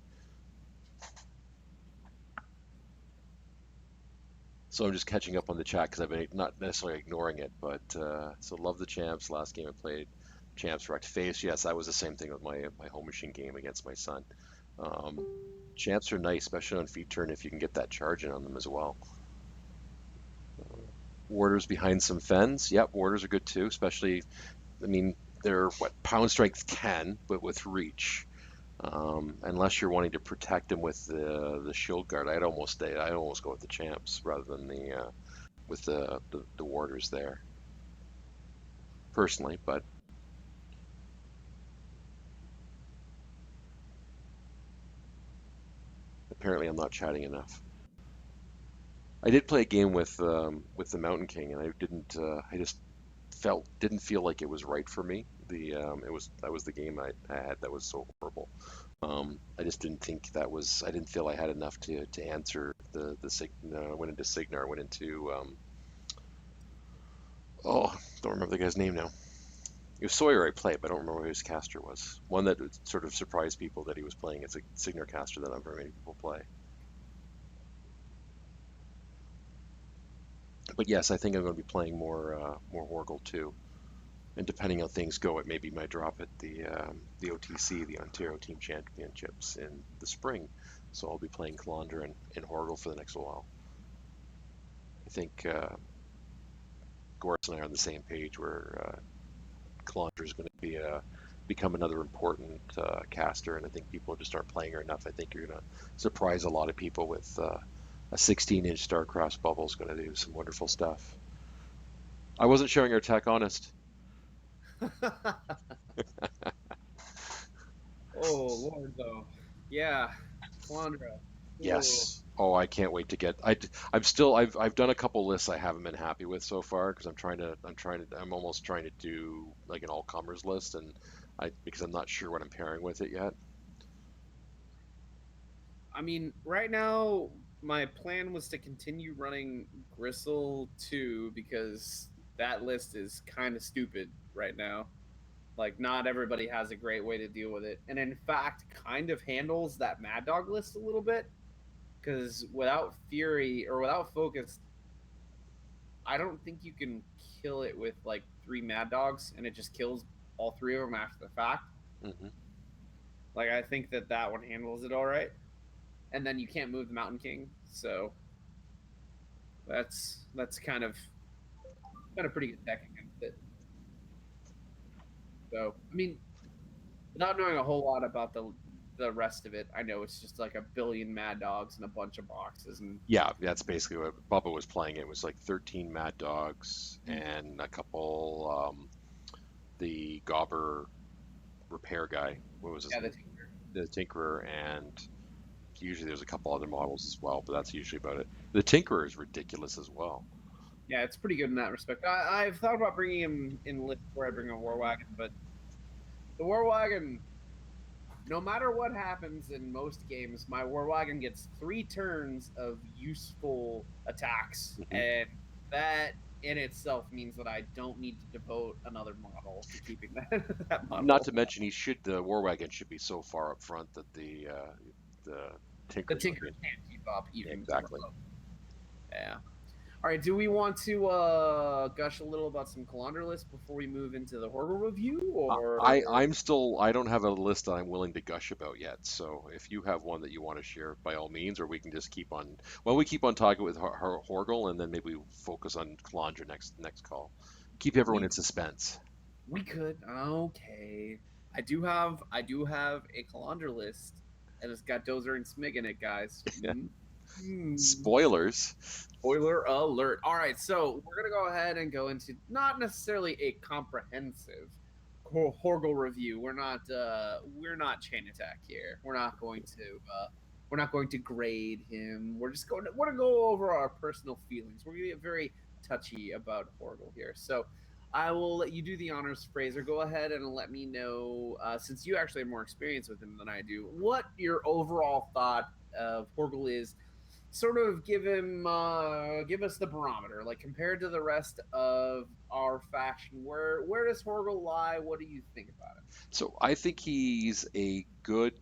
[SPEAKER 2] So I'm just catching up on the chat because I've been not necessarily ignoring it, but so love the champs. Last game I played, champs wrecked face. Yes, that was the same thing with my home machine game against my son. Champs are nice, especially on feed turn if you can get that charge in on them as well. Warders behind some fens. Yep, warders are good too, especially, I mean, they're pound strength 10, but with reach. Unless you're wanting to protect him with the shield guard, I'd almost go with the champs rather than with the warders there. Personally, but apparently I'm not chatting enough. I did play a game with the Mountain King, and I just didn't feel like it was right for me. That was the game I had that was so horrible. I just didn't think I didn't feel I had enough to answer the I went into Signar, I went into don't remember the guy's name now. It was Sawyer I played, but I don't remember who his caster was. One that sort of surprised people that he was playing as a Signar caster that not very many people play. But yes, I think I'm going to be playing more Horgle too. And depending on things go, it maybe might drop at the OTC, the Ontario Team Championships in the spring. So I'll be playing Kalandra and Horgle for the next while. I think Goris and I are on the same page where Kalandra is going to become another important caster, and I think people just aren't playing her enough. I think you're going to surprise a lot of people with a 16-inch Starcross bubble is going to do some wonderful stuff. I wasn't sharing our tech, honest.
[SPEAKER 1] Oh Lord, though. Yeah, Kalandra.
[SPEAKER 2] Yes. Oh, I can't wait to get. I've done a couple lists I haven't been happy with so far because I'm almost trying to do like an all comers list, and because I'm not sure what I'm pairing with it yet.
[SPEAKER 1] I mean, right now my plan was to continue running Gristle 2 because that list is kind of stupid right now. Like, not everybody has a great way to deal with it, and in fact, kind of handles that Mad Dog list a little bit. Because without Fury or without Focus, I don't think you can kill it with like 3 Mad Dogs, and it just kills all 3 of them after the fact.
[SPEAKER 2] Mm-hmm.
[SPEAKER 1] Like, I think that one handles it all right. and then you can't move the Mountain King. So that's kind of pretty good deck against it. So I mean, without knowing a whole lot about the rest of it, I know it's just like a billion Mad Dogs and a bunch of boxes. And
[SPEAKER 2] Yeah, that's basically what Bubba was playing. It was like 13 Mad Dogs and a couple, the Gobber repair guy. What was his
[SPEAKER 1] yeah,
[SPEAKER 2] name? The Tinkerer, and usually there's a couple other models as well, but that's usually about it. The Tinkerer is ridiculous as well.
[SPEAKER 1] yeah, it's pretty good in that respect. I've thought about bringing him in list where I bring a War Wagon, but the War Wagon, no matter what happens in most games, my War Wagon gets 3 turns of useful attacks, and that in itself means that I don't need to devote another model to keeping that model.
[SPEAKER 2] Not to mention, the War Wagon should be so far up front that the Tinker
[SPEAKER 1] can't keep up even.
[SPEAKER 2] Exactly.
[SPEAKER 1] Yeah. All right. Do we want to gush a little about some Calandra lists before we move into the Horgle review? Or
[SPEAKER 2] I don't have a list that I'm willing to gush about yet. So if you have one that you want to share, by all means, or we can just keep on. Well, we keep on talking with Horgle, and then maybe we focus on Calandra next call. Keep everyone in suspense.
[SPEAKER 1] We could. Okay. I do have a Calandra list, and it's got Dozer and Smigg in it, guys.
[SPEAKER 2] Spoilers.
[SPEAKER 1] Spoiler alert. All right, so we're going to go ahead and go into not necessarily a comprehensive Horgle review. We're not Chain Attack here. We're not going to grade him. We're just going to go over our personal feelings. We're going to get very touchy about Horgle here. So I will let you do the honors, Fraser. Go ahead and let me know, since you actually have more experience with him than I do, what your overall thought of Horgle is. Sort of give us the barometer, like compared to the rest of our faction. Where does Horgle lie? What do you think about it?
[SPEAKER 2] So I think he's a good.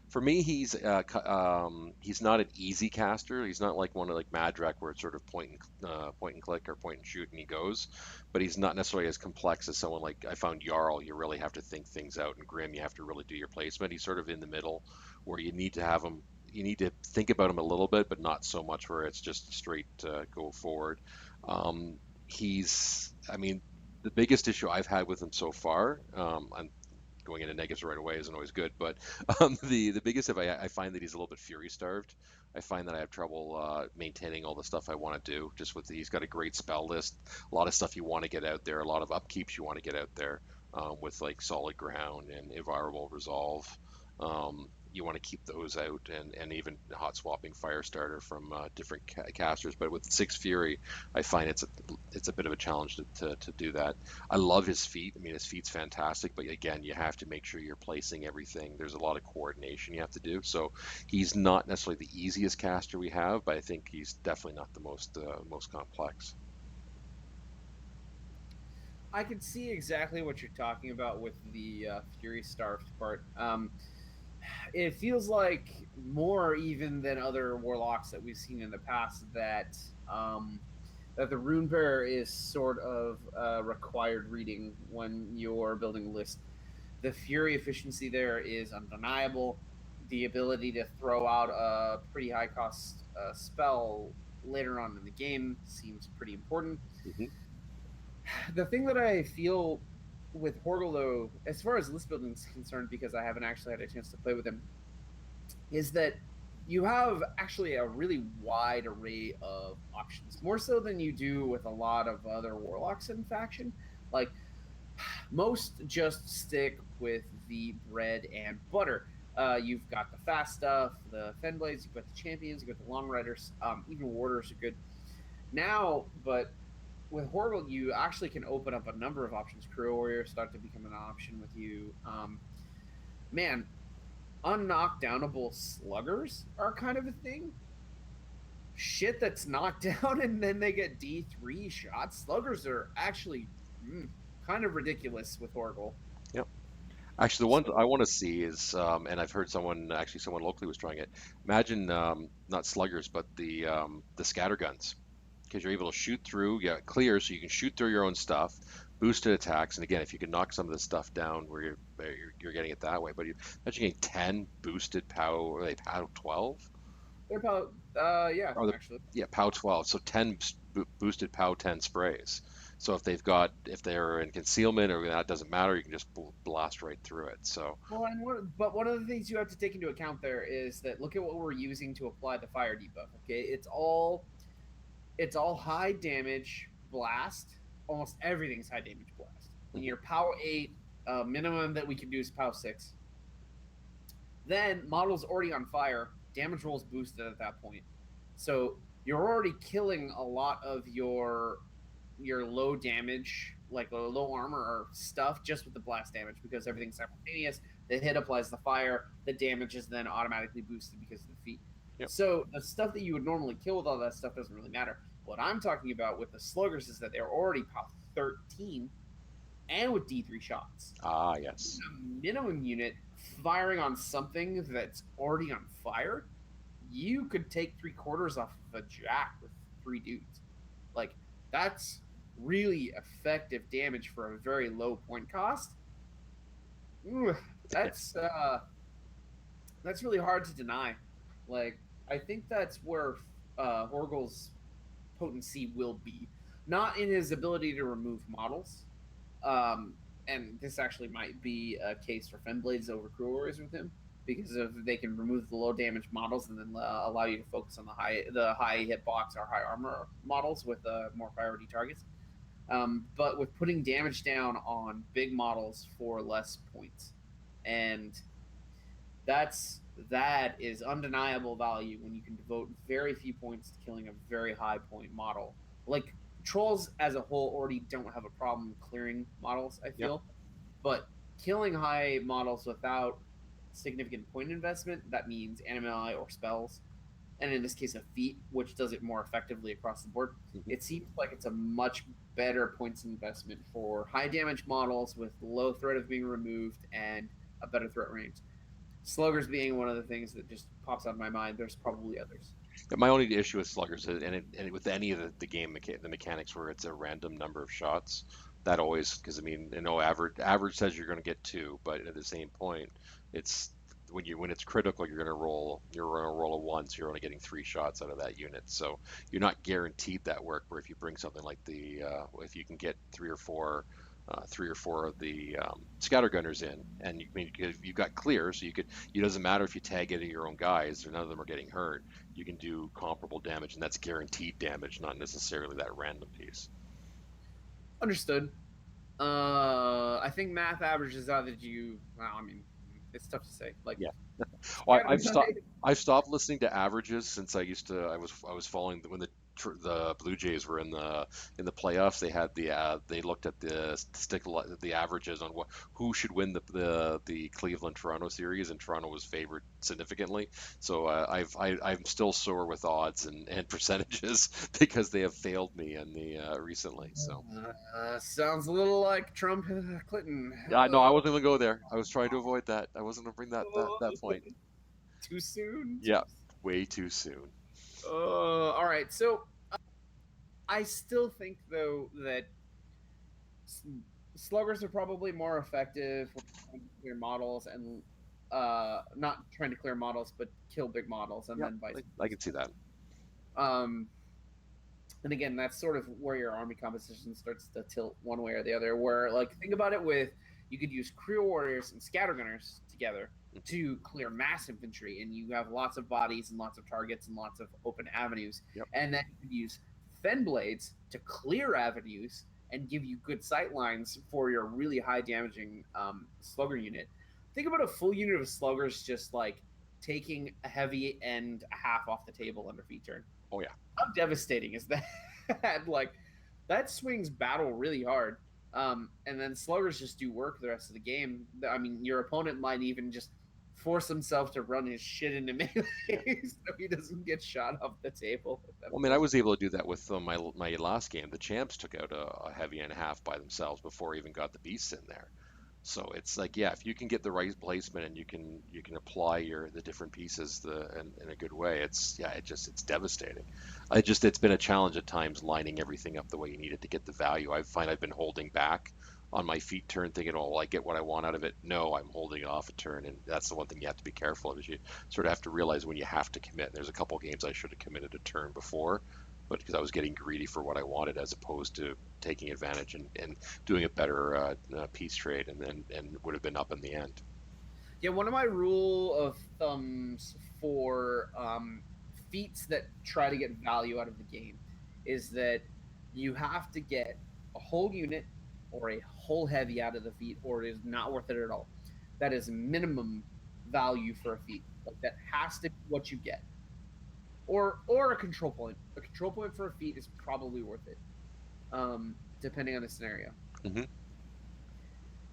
[SPEAKER 2] For me, he's not an easy caster. He's not like one of like Madrak where it's sort of point and click or point and shoot and he goes. But he's not necessarily as complex as someone like I found Jarl. You really have to think things out, and Grim, you have to really do your placement. He's sort of in the middle where you need to have him. You need to think about him a little bit, but not so much where it's just straight go forward. I mean, the biggest issue I've had with him so far, I'm going into negatives right away isn't always good, but the biggest if I find that he's a little bit fury starved. I find that I have trouble maintaining all the stuff I want to do. Just he's got a great spell list, a lot of stuff you want to get out there, a lot of upkeeps you want to get out there with like Solid Ground and Invulnerable Resolve. You want to keep those out, and even hot swapping Firestarter from different casters. But with 6 Fury, I find it's a bit of a challenge to do that. I love his feat. I mean, his feat's fantastic, but again, you have to make sure you're placing everything. There's a lot of coordination you have to do. So he's not necessarily the easiest caster we have, but I think he's definitely not the most complex.
[SPEAKER 1] I can see exactly what you're talking about with the Fury Starved part. It feels like more even than other Warlocks that we've seen in the past that the Runebearer is sort of required reading when you're building a list. The Fury efficiency there is undeniable. The ability to throw out a pretty high cost spell later on in the game seems pretty important.
[SPEAKER 2] Mm-hmm.
[SPEAKER 1] The thing that I feel with Horgle, though, as far as list building is concerned, because I haven't actually had a chance to play with him, is that you have actually a really wide array of options, more so than you do with a lot of other Warlocks in faction. Like, most just stick with the bread and butter. You've got the fast stuff, the Fenblades, you've got the champions, you've got the Long Riders, even Warders are good. Now, but with Horgle, you actually can open up a number of options. Career Warrior start to become an option with you. Man, unknockdownable sluggers are kind of a thing. Shit that's knocked down and then they get D3 shots. Sluggers are actually kind of ridiculous with Horgle.
[SPEAKER 2] Yep. Actually, the one I want to see is, and I've heard someone locally was trying it. Imagine not sluggers, but the scatterguns. Because you're able to shoot through, clear, so you can shoot through your own stuff, boosted attacks, and again, if you can knock some of this stuff down where you're getting it that way, but imagine getting 10 boosted POW, or they POW 12.
[SPEAKER 1] They're about yeah,
[SPEAKER 2] Or
[SPEAKER 1] actually.
[SPEAKER 2] yeah, POW 12. So 10 boosted POW 10 sprays. So if they're in concealment or that doesn't matter, you can just blast right through it. So
[SPEAKER 1] Well, but one of the things you have to take into account there is that look at what we're using to apply the fire debuff. Okay, it's all high damage blast. Almost everything's high damage blast. When you're POW 8, minimum that we can do is POW 6. Then models already on fire, damage rolls boosted at that point. So you're already killing a lot of your low damage, like low armor or stuff, just with the blast damage because everything's simultaneous. The hit applies the fire, the damage is then automatically boosted because of the feat.
[SPEAKER 2] yep.
[SPEAKER 1] So the stuff that you would normally kill with all that stuff doesn't really matter. What I'm talking about with the sluggers is that they're already POW 13 and with D3 shots.
[SPEAKER 2] Ah, yes.
[SPEAKER 1] A minimum unit firing on something that's already on fire, you could take 3/4 off of a jack with 3 dudes. Like, that's really effective damage for a very low point cost. Ooh, that's really hard to deny. Like, I think that's where Horgle's potency will be, not in his ability to remove models. And this actually might be a case for Fenblades over Cruel Warriors with him, because if they can remove the low damage models and then allow you to focus on the high hitbox or high armor models with more priority targets. But with putting damage down on big models for less points, and that is undeniable value when you can devote very few points to killing a very high point model. Like, trolls as a whole already don't have a problem clearing models, I feel. Yep. But killing high models without significant point investment, that means animali or spells, and in this case a feat, which does it more effectively across the board. Mm-hmm. It seems like it's a much better points investment for high damage models with low threat of being removed and a better threat range. Sluggers being one of the things that just pops out of my mind. There's probably others.
[SPEAKER 2] My only issue with sluggers, and with any of the game the mechanics where it's a random number of shots, that always, because I mean, average says you're going to get 2, but at the same point, it's when it's critical, you're going to roll a 1, so you're only getting 3 shots out of that unit. So you're not guaranteed that work. Where if you bring something like if you can get 3 or 4 of the scattergunners in, and you've got clear, so it doesn't matter if you tag any of your own guys, or none of them are getting hurt. You can do comparable damage, and that's guaranteed damage, not necessarily that random piece.
[SPEAKER 1] Understood. I think math averages out that I mean, it's tough to say. Like,
[SPEAKER 2] yeah. Well, I've stopped listening to averages since I was following when the Blue Jays were in the playoffs. They looked at the averages on who should win the Cleveland Toronto series, and Toronto was favored significantly. So I'm still sore with odds and percentages because they have failed me in the recently. So
[SPEAKER 1] sounds a little like Trump Clinton.
[SPEAKER 2] Yeah, no, I wasn't gonna go there. I was trying to avoid that. I wasn't gonna bring that point.
[SPEAKER 1] Too soon.
[SPEAKER 2] Yeah, way too soon.
[SPEAKER 1] All right. So I still think, though, that sluggers are probably more effective when trying to clear models and not trying to clear models, but kill big models, and then vice versa.
[SPEAKER 2] I can see that.
[SPEAKER 1] And again, that's sort of where your army composition starts to tilt one way or the other. Where, like, think about it you could use Cruel Warriors and Scattergunners together to clear mass infantry, and you have lots of bodies and lots of targets and lots of open avenues.
[SPEAKER 2] Yep.
[SPEAKER 1] And then you could use Fenblades to clear avenues and give you good sight lines for your really high damaging slugger unit. Think about a full unit of sluggers just like taking a heavy and a half off the table under feat turn.
[SPEAKER 2] Oh yeah.
[SPEAKER 1] How devastating is that? Like, that swings battle really hard. And then sluggers just do work the rest of the game. I mean, your opponent might even just force himself to run his shit into melee so he doesn't get shot off the table.
[SPEAKER 2] Well, I mean, I was able to do that with my last game. The champs took out a heavy and a half by themselves before I even got the beasts in there. So it's like, yeah, if you can get the right placement and you can apply the different pieces in a good way, it's devastating. It's been a challenge at times lining everything up the way you need it to get the value. I find I've been holding back on my feet turn thinking, oh, well, I get what I want out of it. No, I'm holding off a turn, and that's the one thing you have to be careful of is you sort of have to realize when you have to commit. There's a couple of games I should have committed a turn before, but because I was getting greedy for what I wanted as opposed to taking advantage and doing a better piece trade, and would have been up in the end.
[SPEAKER 1] Yeah, one of my rule of thumbs for feats that try to get value out of the game is that you have to get a whole unit or a whole heavy out of the feat, or it is not worth it at all. That is minimum value for a feat. Like that has to be what you get, or a control point. A control point for a feat is probably worth it, depending on the scenario.
[SPEAKER 2] Hmm.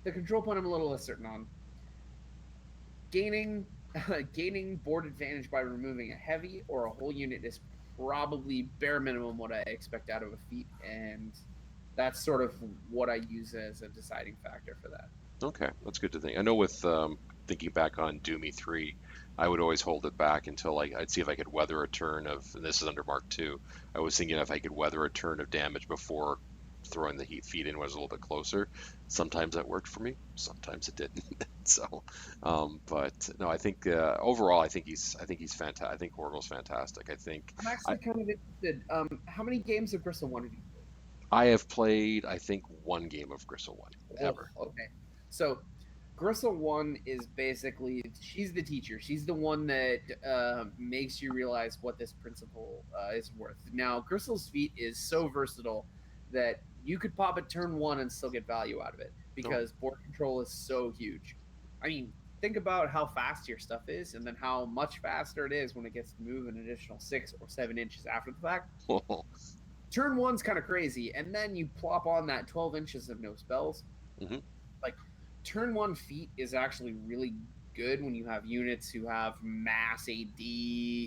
[SPEAKER 1] The control point I'm a little less certain on. Gaining gaining board advantage by removing a heavy or a whole unit is probably bare minimum what I expect out of a feat, and that's sort of what I use as a deciding factor for that.
[SPEAKER 2] Okay, that's good to think. I know with thinking back on Doomy 3, I would always hold it back until I'd see if I could weather a turn of, and this is under Mark II, I was thinking if I could weather a turn of damage before throwing the heat feed in was a little bit closer. Sometimes that worked for me, sometimes it didn't. So, but no, I think overall, I think he's fantastic. I think Horgle's fantastic. I think
[SPEAKER 1] I'm actually kind of interested. How many games of Gristle 1 have you played?
[SPEAKER 2] I have played, I think, one game of Gristle 1 ever.
[SPEAKER 1] Oh, okay. So Gristle 1 is basically, she's the teacher. She's the one that makes you realize what this principle is worth. Now, Gristle's feat is so versatile that you could pop it turn 1 and still get value out of it because board control is so huge. I mean, think about how fast your stuff is and then how much faster it is when it gets to move an additional 6 or 7 inches after the fact. Turn 1's kind of crazy, and then you plop on that 12 inches of no spells.
[SPEAKER 2] Mm-hmm.
[SPEAKER 1] Like, turn 1 feat is actually really good when you have units who have mass AD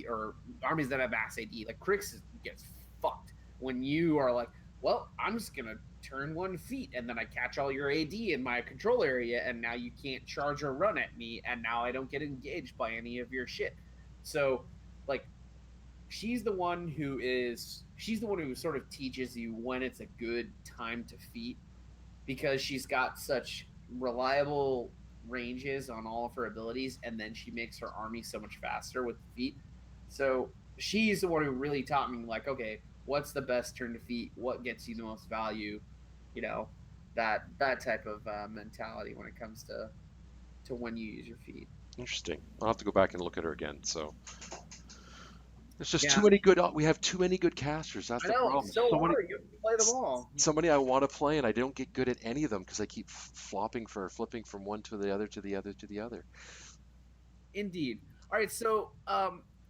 [SPEAKER 1] or armies that have mass AD. Like, Krix gets fucked when you are like, well, I'm just going to turn 1 feat, and then I catch all your AD in my control area, and now you can't charge or run at me, and now I don't get engaged by any of your shit. So, like, she's the one who sort of teaches you when it's a good time to feat, because she's got such reliable ranges on all of her abilities, and then she makes her army so much faster with feat. So she's the one who really taught me, like, okay, what's the best turn to feat? What gets you the most value? You know, that type of mentality when it comes to when you use your feat.
[SPEAKER 2] Interesting. I'll have to go back and look at her again. So there's just
[SPEAKER 1] Yeah.
[SPEAKER 2] too many good. We have too many good casters. That's
[SPEAKER 1] I
[SPEAKER 2] the
[SPEAKER 1] know,
[SPEAKER 2] problem.
[SPEAKER 1] so hard. You have to play them all.
[SPEAKER 2] So many I want to play, and I don't get good at any of them because I keep flipping from one to the other to the other to the other.
[SPEAKER 1] Indeed. All right, so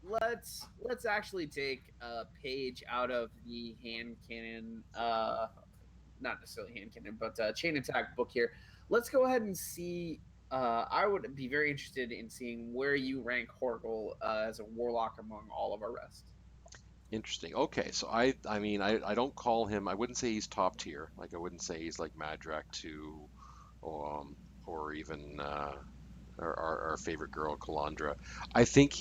[SPEAKER 1] let's actually take a page out of the hand cannon, not necessarily hand cannon, but chain attack book here. Let's go ahead and see. I would be very interested in seeing where you rank Horgle as a warlock among all of our rest.
[SPEAKER 2] Interesting. Okay, so I mean I don't call him. I wouldn't say he's top tier. Like I wouldn't say he's like Madrak 2, or even our favorite girl Kalandra. I think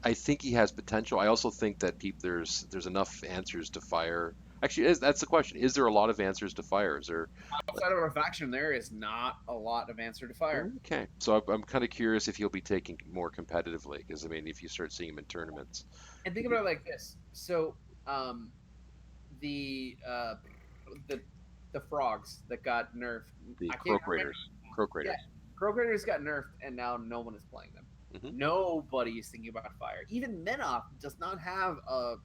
[SPEAKER 2] I think he has potential. I also think that there's enough answers to fire. Actually, that's the question. Is there a lot of answers to fire? Is there?
[SPEAKER 1] Outside of our faction, there is not a lot of answer to fire.
[SPEAKER 2] Okay, so I'm kind of curious if he'll be taken more competitively, because I mean, if you start seeing him in tournaments.
[SPEAKER 1] And think about it like this. So, the frogs that got nerfed.
[SPEAKER 2] The Croak Raiders. Croak Raiders.
[SPEAKER 1] Yeah, Croak Raiders got nerfed, and now no one is playing them.
[SPEAKER 2] Mm-hmm.
[SPEAKER 1] Nobody is thinking about fire. Even Menoff does not have a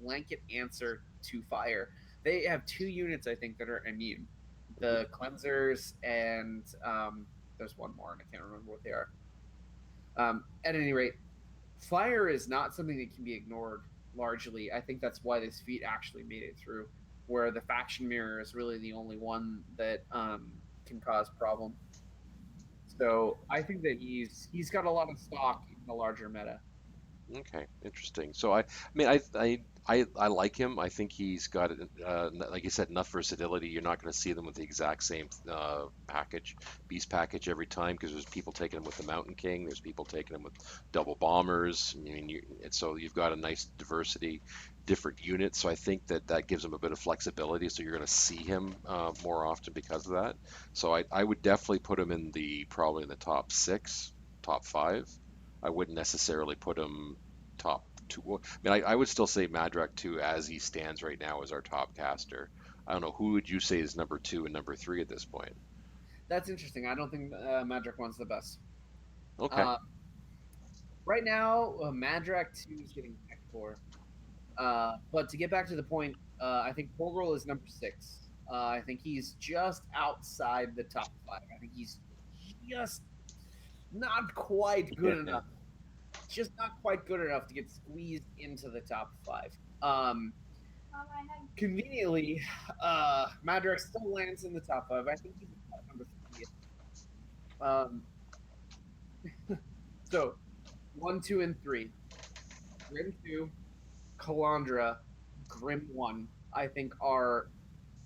[SPEAKER 1] blanket answer to fire. They have 2 units, I think, that are immune. The cleansers, and there's one more, and I can't remember what they are. At any rate, fire is not something that can be ignored largely. I think that's why this feat actually made it through, where the faction mirror is really the only one that can cause problem. So I think that he's got a lot of stock in the larger meta.
[SPEAKER 2] Okay, interesting. So I mean, I like him. I think he's got, like you said, enough versatility. You're not going to see them with the exact same beast package every time, because there's people taking him with the Mountain King. There's people taking him with double bombers. I mean, so you've got a nice diversity. different units, so I think that gives him a bit of flexibility. So you're going to see him more often because of that. So I would definitely put him in probably in the top 6, top 5. I wouldn't necessarily put him top 2. I mean, I would still say Madrak 2 as he stands right now is our top caster. I don't know, who would you say is number 2 and number 3 at this point?
[SPEAKER 1] That's interesting. I don't think Madrak 1's the best.
[SPEAKER 2] Okay.
[SPEAKER 1] Right now, Madrak 2 is getting picked for. But to get back to the point, I think Horgle is number 6. I think he's just outside the top 5. I think he's just not quite good enough. Just not quite good enough to get squeezed into the top 5. Conveniently, Madrak still lands in the top 5. I think he's number 3. So, 1, 2, and 3. Grim 2, Kalandra, Grim 1, I think are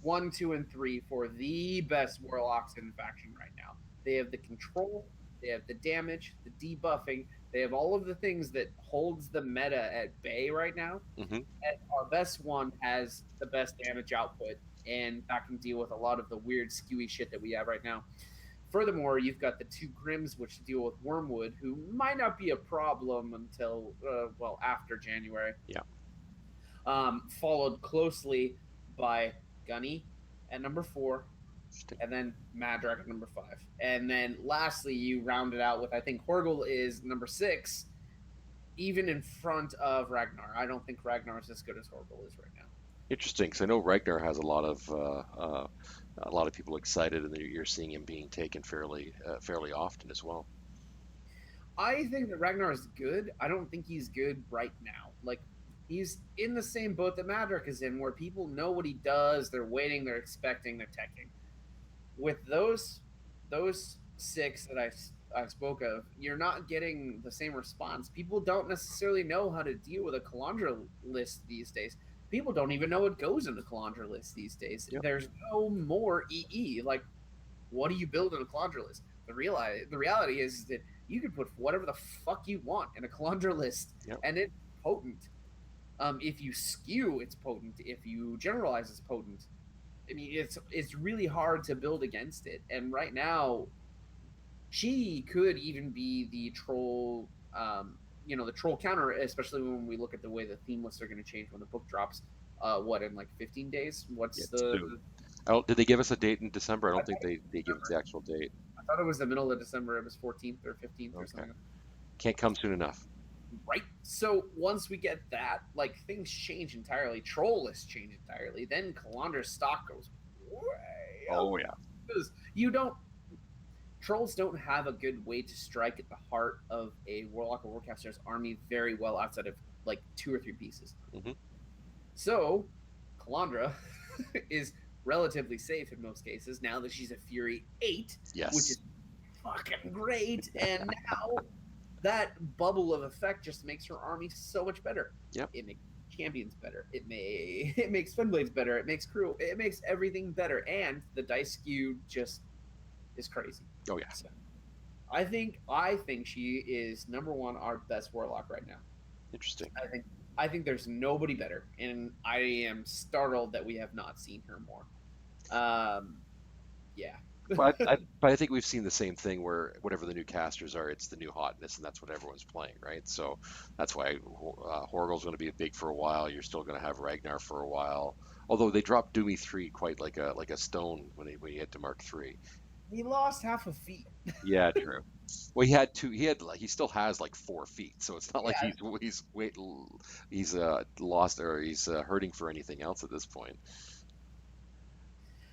[SPEAKER 1] 1, 2, and 3 for the best Warlocks in faction right now. They have the control, they have the damage, the debuffing, they have all of the things that holds the meta at bay right now.
[SPEAKER 2] Mm-hmm.
[SPEAKER 1] And our best one has the best damage output, and that can deal with a lot of the weird skewy shit that we have right now. Furthermore, you've got the 2 Grims, which deal with Wormwood, who might not be a problem until, after January.
[SPEAKER 2] Yeah.
[SPEAKER 1] Followed closely by Gunny at number 4, and then Madrak at number 5. And then lastly, you round it out with, I think Horgle is number 6, even in front of Ragnar. I don't think Ragnar is as good as Horgle is right now.
[SPEAKER 2] Interesting, because I know Ragnar has a lot of people excited, and you're seeing him being taken fairly often as well.
[SPEAKER 1] I think that Ragnar is good. I don't think he's good right now. Like, he's in the same boat that Madrak is in, where people know what he does, they're waiting, they're expecting, they're teching. With those 6 that I spoke of, you're not getting the same response. People don't necessarily know how to deal with a Kalandra list these days. People don't even know what goes in the Kalandra list these days. Yep. There's no more EE. Like, what do you build in a Kalandra list? The reality is that you can put whatever the fuck you want in a Kalandra list, yep, and it's potent. If you skew, it's potent. If you generalize, it's potent. I mean, it's really hard to build against it. And right now, she could even be the troll, the troll counter, especially when we look at the way the theme lists are going to change when the book drops. In like 15 days?
[SPEAKER 2] Did they give us a date in December? I don't think they give us the actual date.
[SPEAKER 1] I thought it was the middle of December. It was 14th or 15th or something.
[SPEAKER 2] Can't come soon enough.
[SPEAKER 1] Right. So once we get that, like, things change entirely. Troll lists change entirely. Then Kalandra's stock goes way up.
[SPEAKER 2] Oh, yeah.
[SPEAKER 1] Because Trolls don't have a good way to strike at the heart of a Warlock or Warcaster's army very well outside of, like, 2 or 3 pieces.
[SPEAKER 2] Mm-hmm.
[SPEAKER 1] So, Kalandra is relatively safe in most cases now that she's a Fury 8,
[SPEAKER 2] yes,
[SPEAKER 1] which is fucking great. And now that bubble of effect just makes her army so much better.
[SPEAKER 2] Yep.
[SPEAKER 1] It makes champions better. It makes Funblades better. It makes crew. It makes everything better. And the dice skew just is crazy.
[SPEAKER 2] Oh yeah.
[SPEAKER 1] So I think she is number 1, our best Warlock right now.
[SPEAKER 2] Interesting.
[SPEAKER 1] I think there's nobody better, and I am startled that we have not seen her more. Yeah.
[SPEAKER 2] But I think we've seen the same thing where whatever the new casters are, it's the new hotness, and that's what everyone's playing, right? So that's why Horgle's going to be big for a while. You're still going to have Ragnar for a while, although they dropped Doomy 3 quite like a stone when he hit to Mark 3.
[SPEAKER 1] He lost half a feet.
[SPEAKER 2] Yeah, true. Well, he still has like 4 feet, so it's not like he's lost or he's hurting for anything else at this point.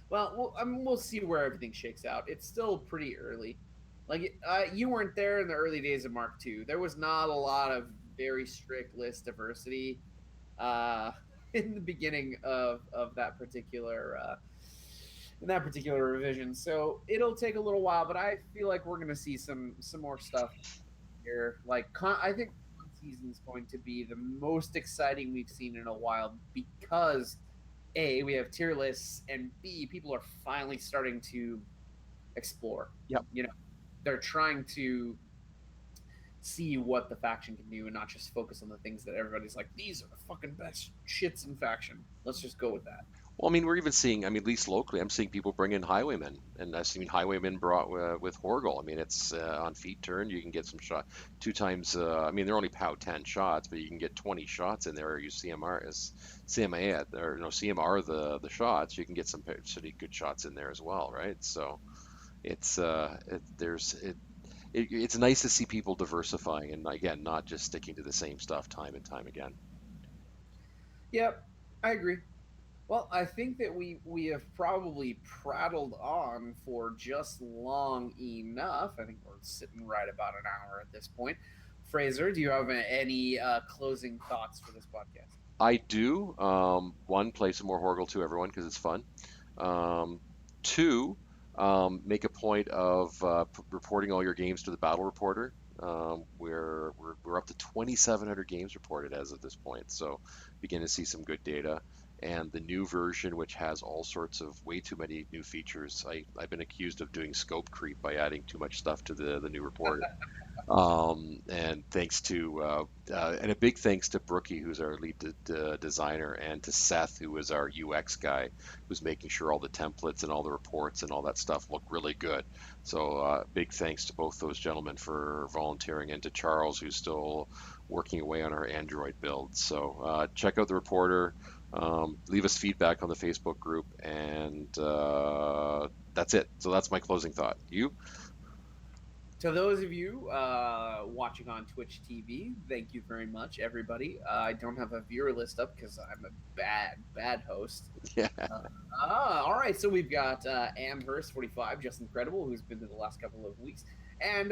[SPEAKER 1] Well, we'll see where everything shakes out. It's still pretty early. Like, you weren't there in the early days of Mark II. There was not a lot of very strict list diversity in the beginning of that particular revision. So it'll take a little while, but I feel like we're going to see some more stuff here. Like, I think season is going to be the most exciting we've seen in a while because A, we have tier lists, and B, people are finally starting to explore.
[SPEAKER 2] Yep.
[SPEAKER 1] They're trying to see what the faction can do and not just focus on the things that everybody's like, these are the fucking best shits in faction. Let's just go with that.
[SPEAKER 2] Well, I mean, we're even seeing, I mean, at least locally, I'm seeing people bring in Highwaymen, and I've seen Highwaymen brought with Horgle. I mean, it's on feet turn, you can get some shot 2 times. I mean, they're only POW 10 shots, but you can get 20 shots in there. Or you CMR as CMA at, or no CMR the shots. You can get some pretty good shots in there as well, right? So it's it's nice to see people diversifying and again, not just sticking to the same stuff time and time again.
[SPEAKER 1] Yep, I agree. Well, I think that we have probably prattled on for just long enough. I think we're sitting right about an hour at this point. Fraser, do you have any closing thoughts for this podcast?
[SPEAKER 2] I do. One, play some more Horgle to everyone because it's fun. Two, make a point of reporting all your games to the battle reporter. We're up to 2,700 games reported as of this point, so begin to see some good data. And the new version, which has all sorts of way too many new features. I've been accused of doing scope creep by adding too much stuff to the new report. And thanks to and a big thanks to Brookie, who's our lead designer, and to Seth, who is our UX guy, who's making sure all the templates and all the reports and all that stuff look really good. So big thanks to both those gentlemen for volunteering, and to Charles, who's still working away on our Android build. So check out the reporter. Leave us feedback on the Facebook group, and that's it. So that's my closing thought. You?
[SPEAKER 1] To those of you watching on Twitch TV, thank you very much, everybody. I don't have a viewer list up because I'm a bad host.
[SPEAKER 2] Yeah.
[SPEAKER 1] All right, so we've got Amherst45, just incredible, who's been there the last couple of weeks, and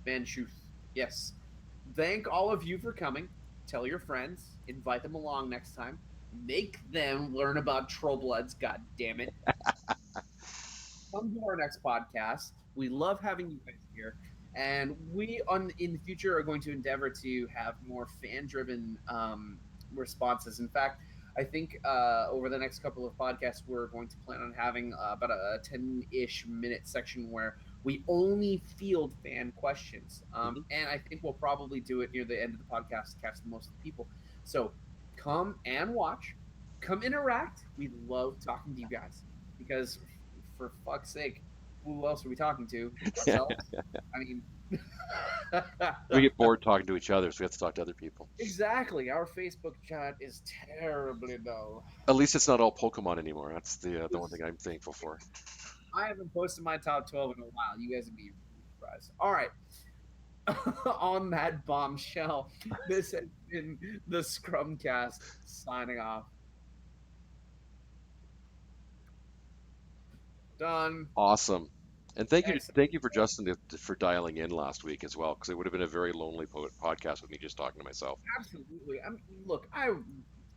[SPEAKER 1] Manchuth. Yes. Thank all of you for coming. Tell your friends. Invite them along next time. Make them learn about Trollbloods, god damn it. Come to our next podcast. We love having you guys here. And we, in the future, are going to endeavor to have more fan-driven responses. In fact, I think over the next couple of podcasts, we're going to plan on having about a 10-ish minute section where we only field fan questions. And I think we'll probably do it near the end of the podcast to catch most of the people. So come and watch. Come interact. We love talking to you guys. Because, for fuck's sake, who else are we talking to? Ourselves? I mean...
[SPEAKER 2] We get bored talking to each other, so we have to talk to other people.
[SPEAKER 1] Exactly. Our Facebook chat is terribly dull.
[SPEAKER 2] At least it's not all Pokemon anymore. That's the one thing I'm thankful for.
[SPEAKER 1] I haven't posted my top 12 in a while. You guys would be surprised. All right. On that bombshell, this has been the Scrumcast signing off. Done.
[SPEAKER 2] Awesome. And thank you for Justin for dialing in last week as well, because it would have been a very lonely podcast with me just talking to myself.
[SPEAKER 1] Absolutely. Look,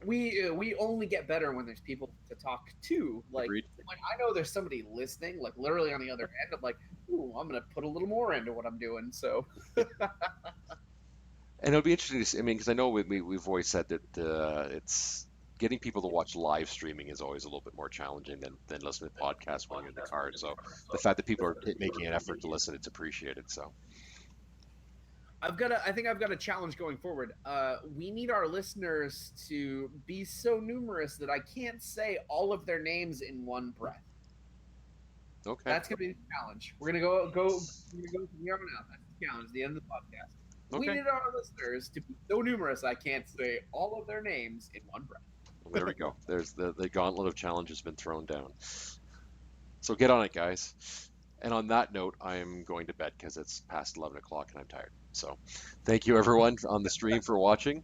[SPEAKER 1] we only get better when there's people to talk to. Like,
[SPEAKER 2] Agreed.
[SPEAKER 1] when I know there's somebody listening, like literally on the other end, I'm like, ooh, I'm gonna put a little more into what I'm doing. So.
[SPEAKER 2] And it'll be interesting to see. I mean, because I know we've always said that it's getting people to watch live streaming is always a little bit more challenging than listening to podcasts when you're in the car. So the fact that people are making an effort to listen, it's appreciated. So
[SPEAKER 1] I think I've got a challenge going forward. We need our listeners to be so numerous that I can't say all of their names in one breath.
[SPEAKER 2] Okay.
[SPEAKER 1] That's gonna be the challenge. We're gonna go from here on out. That's the challenge. The end of the podcast.
[SPEAKER 2] Okay.
[SPEAKER 1] We need our listeners to be so numerous I can't say all of their names in one breath.
[SPEAKER 2] Well, there we go. There's the gauntlet of challenge has been thrown down. So get on it, guys. And on that note, I'm going to bed because it's past 11 o'clock and I'm tired. So thank you everyone on the stream for watching.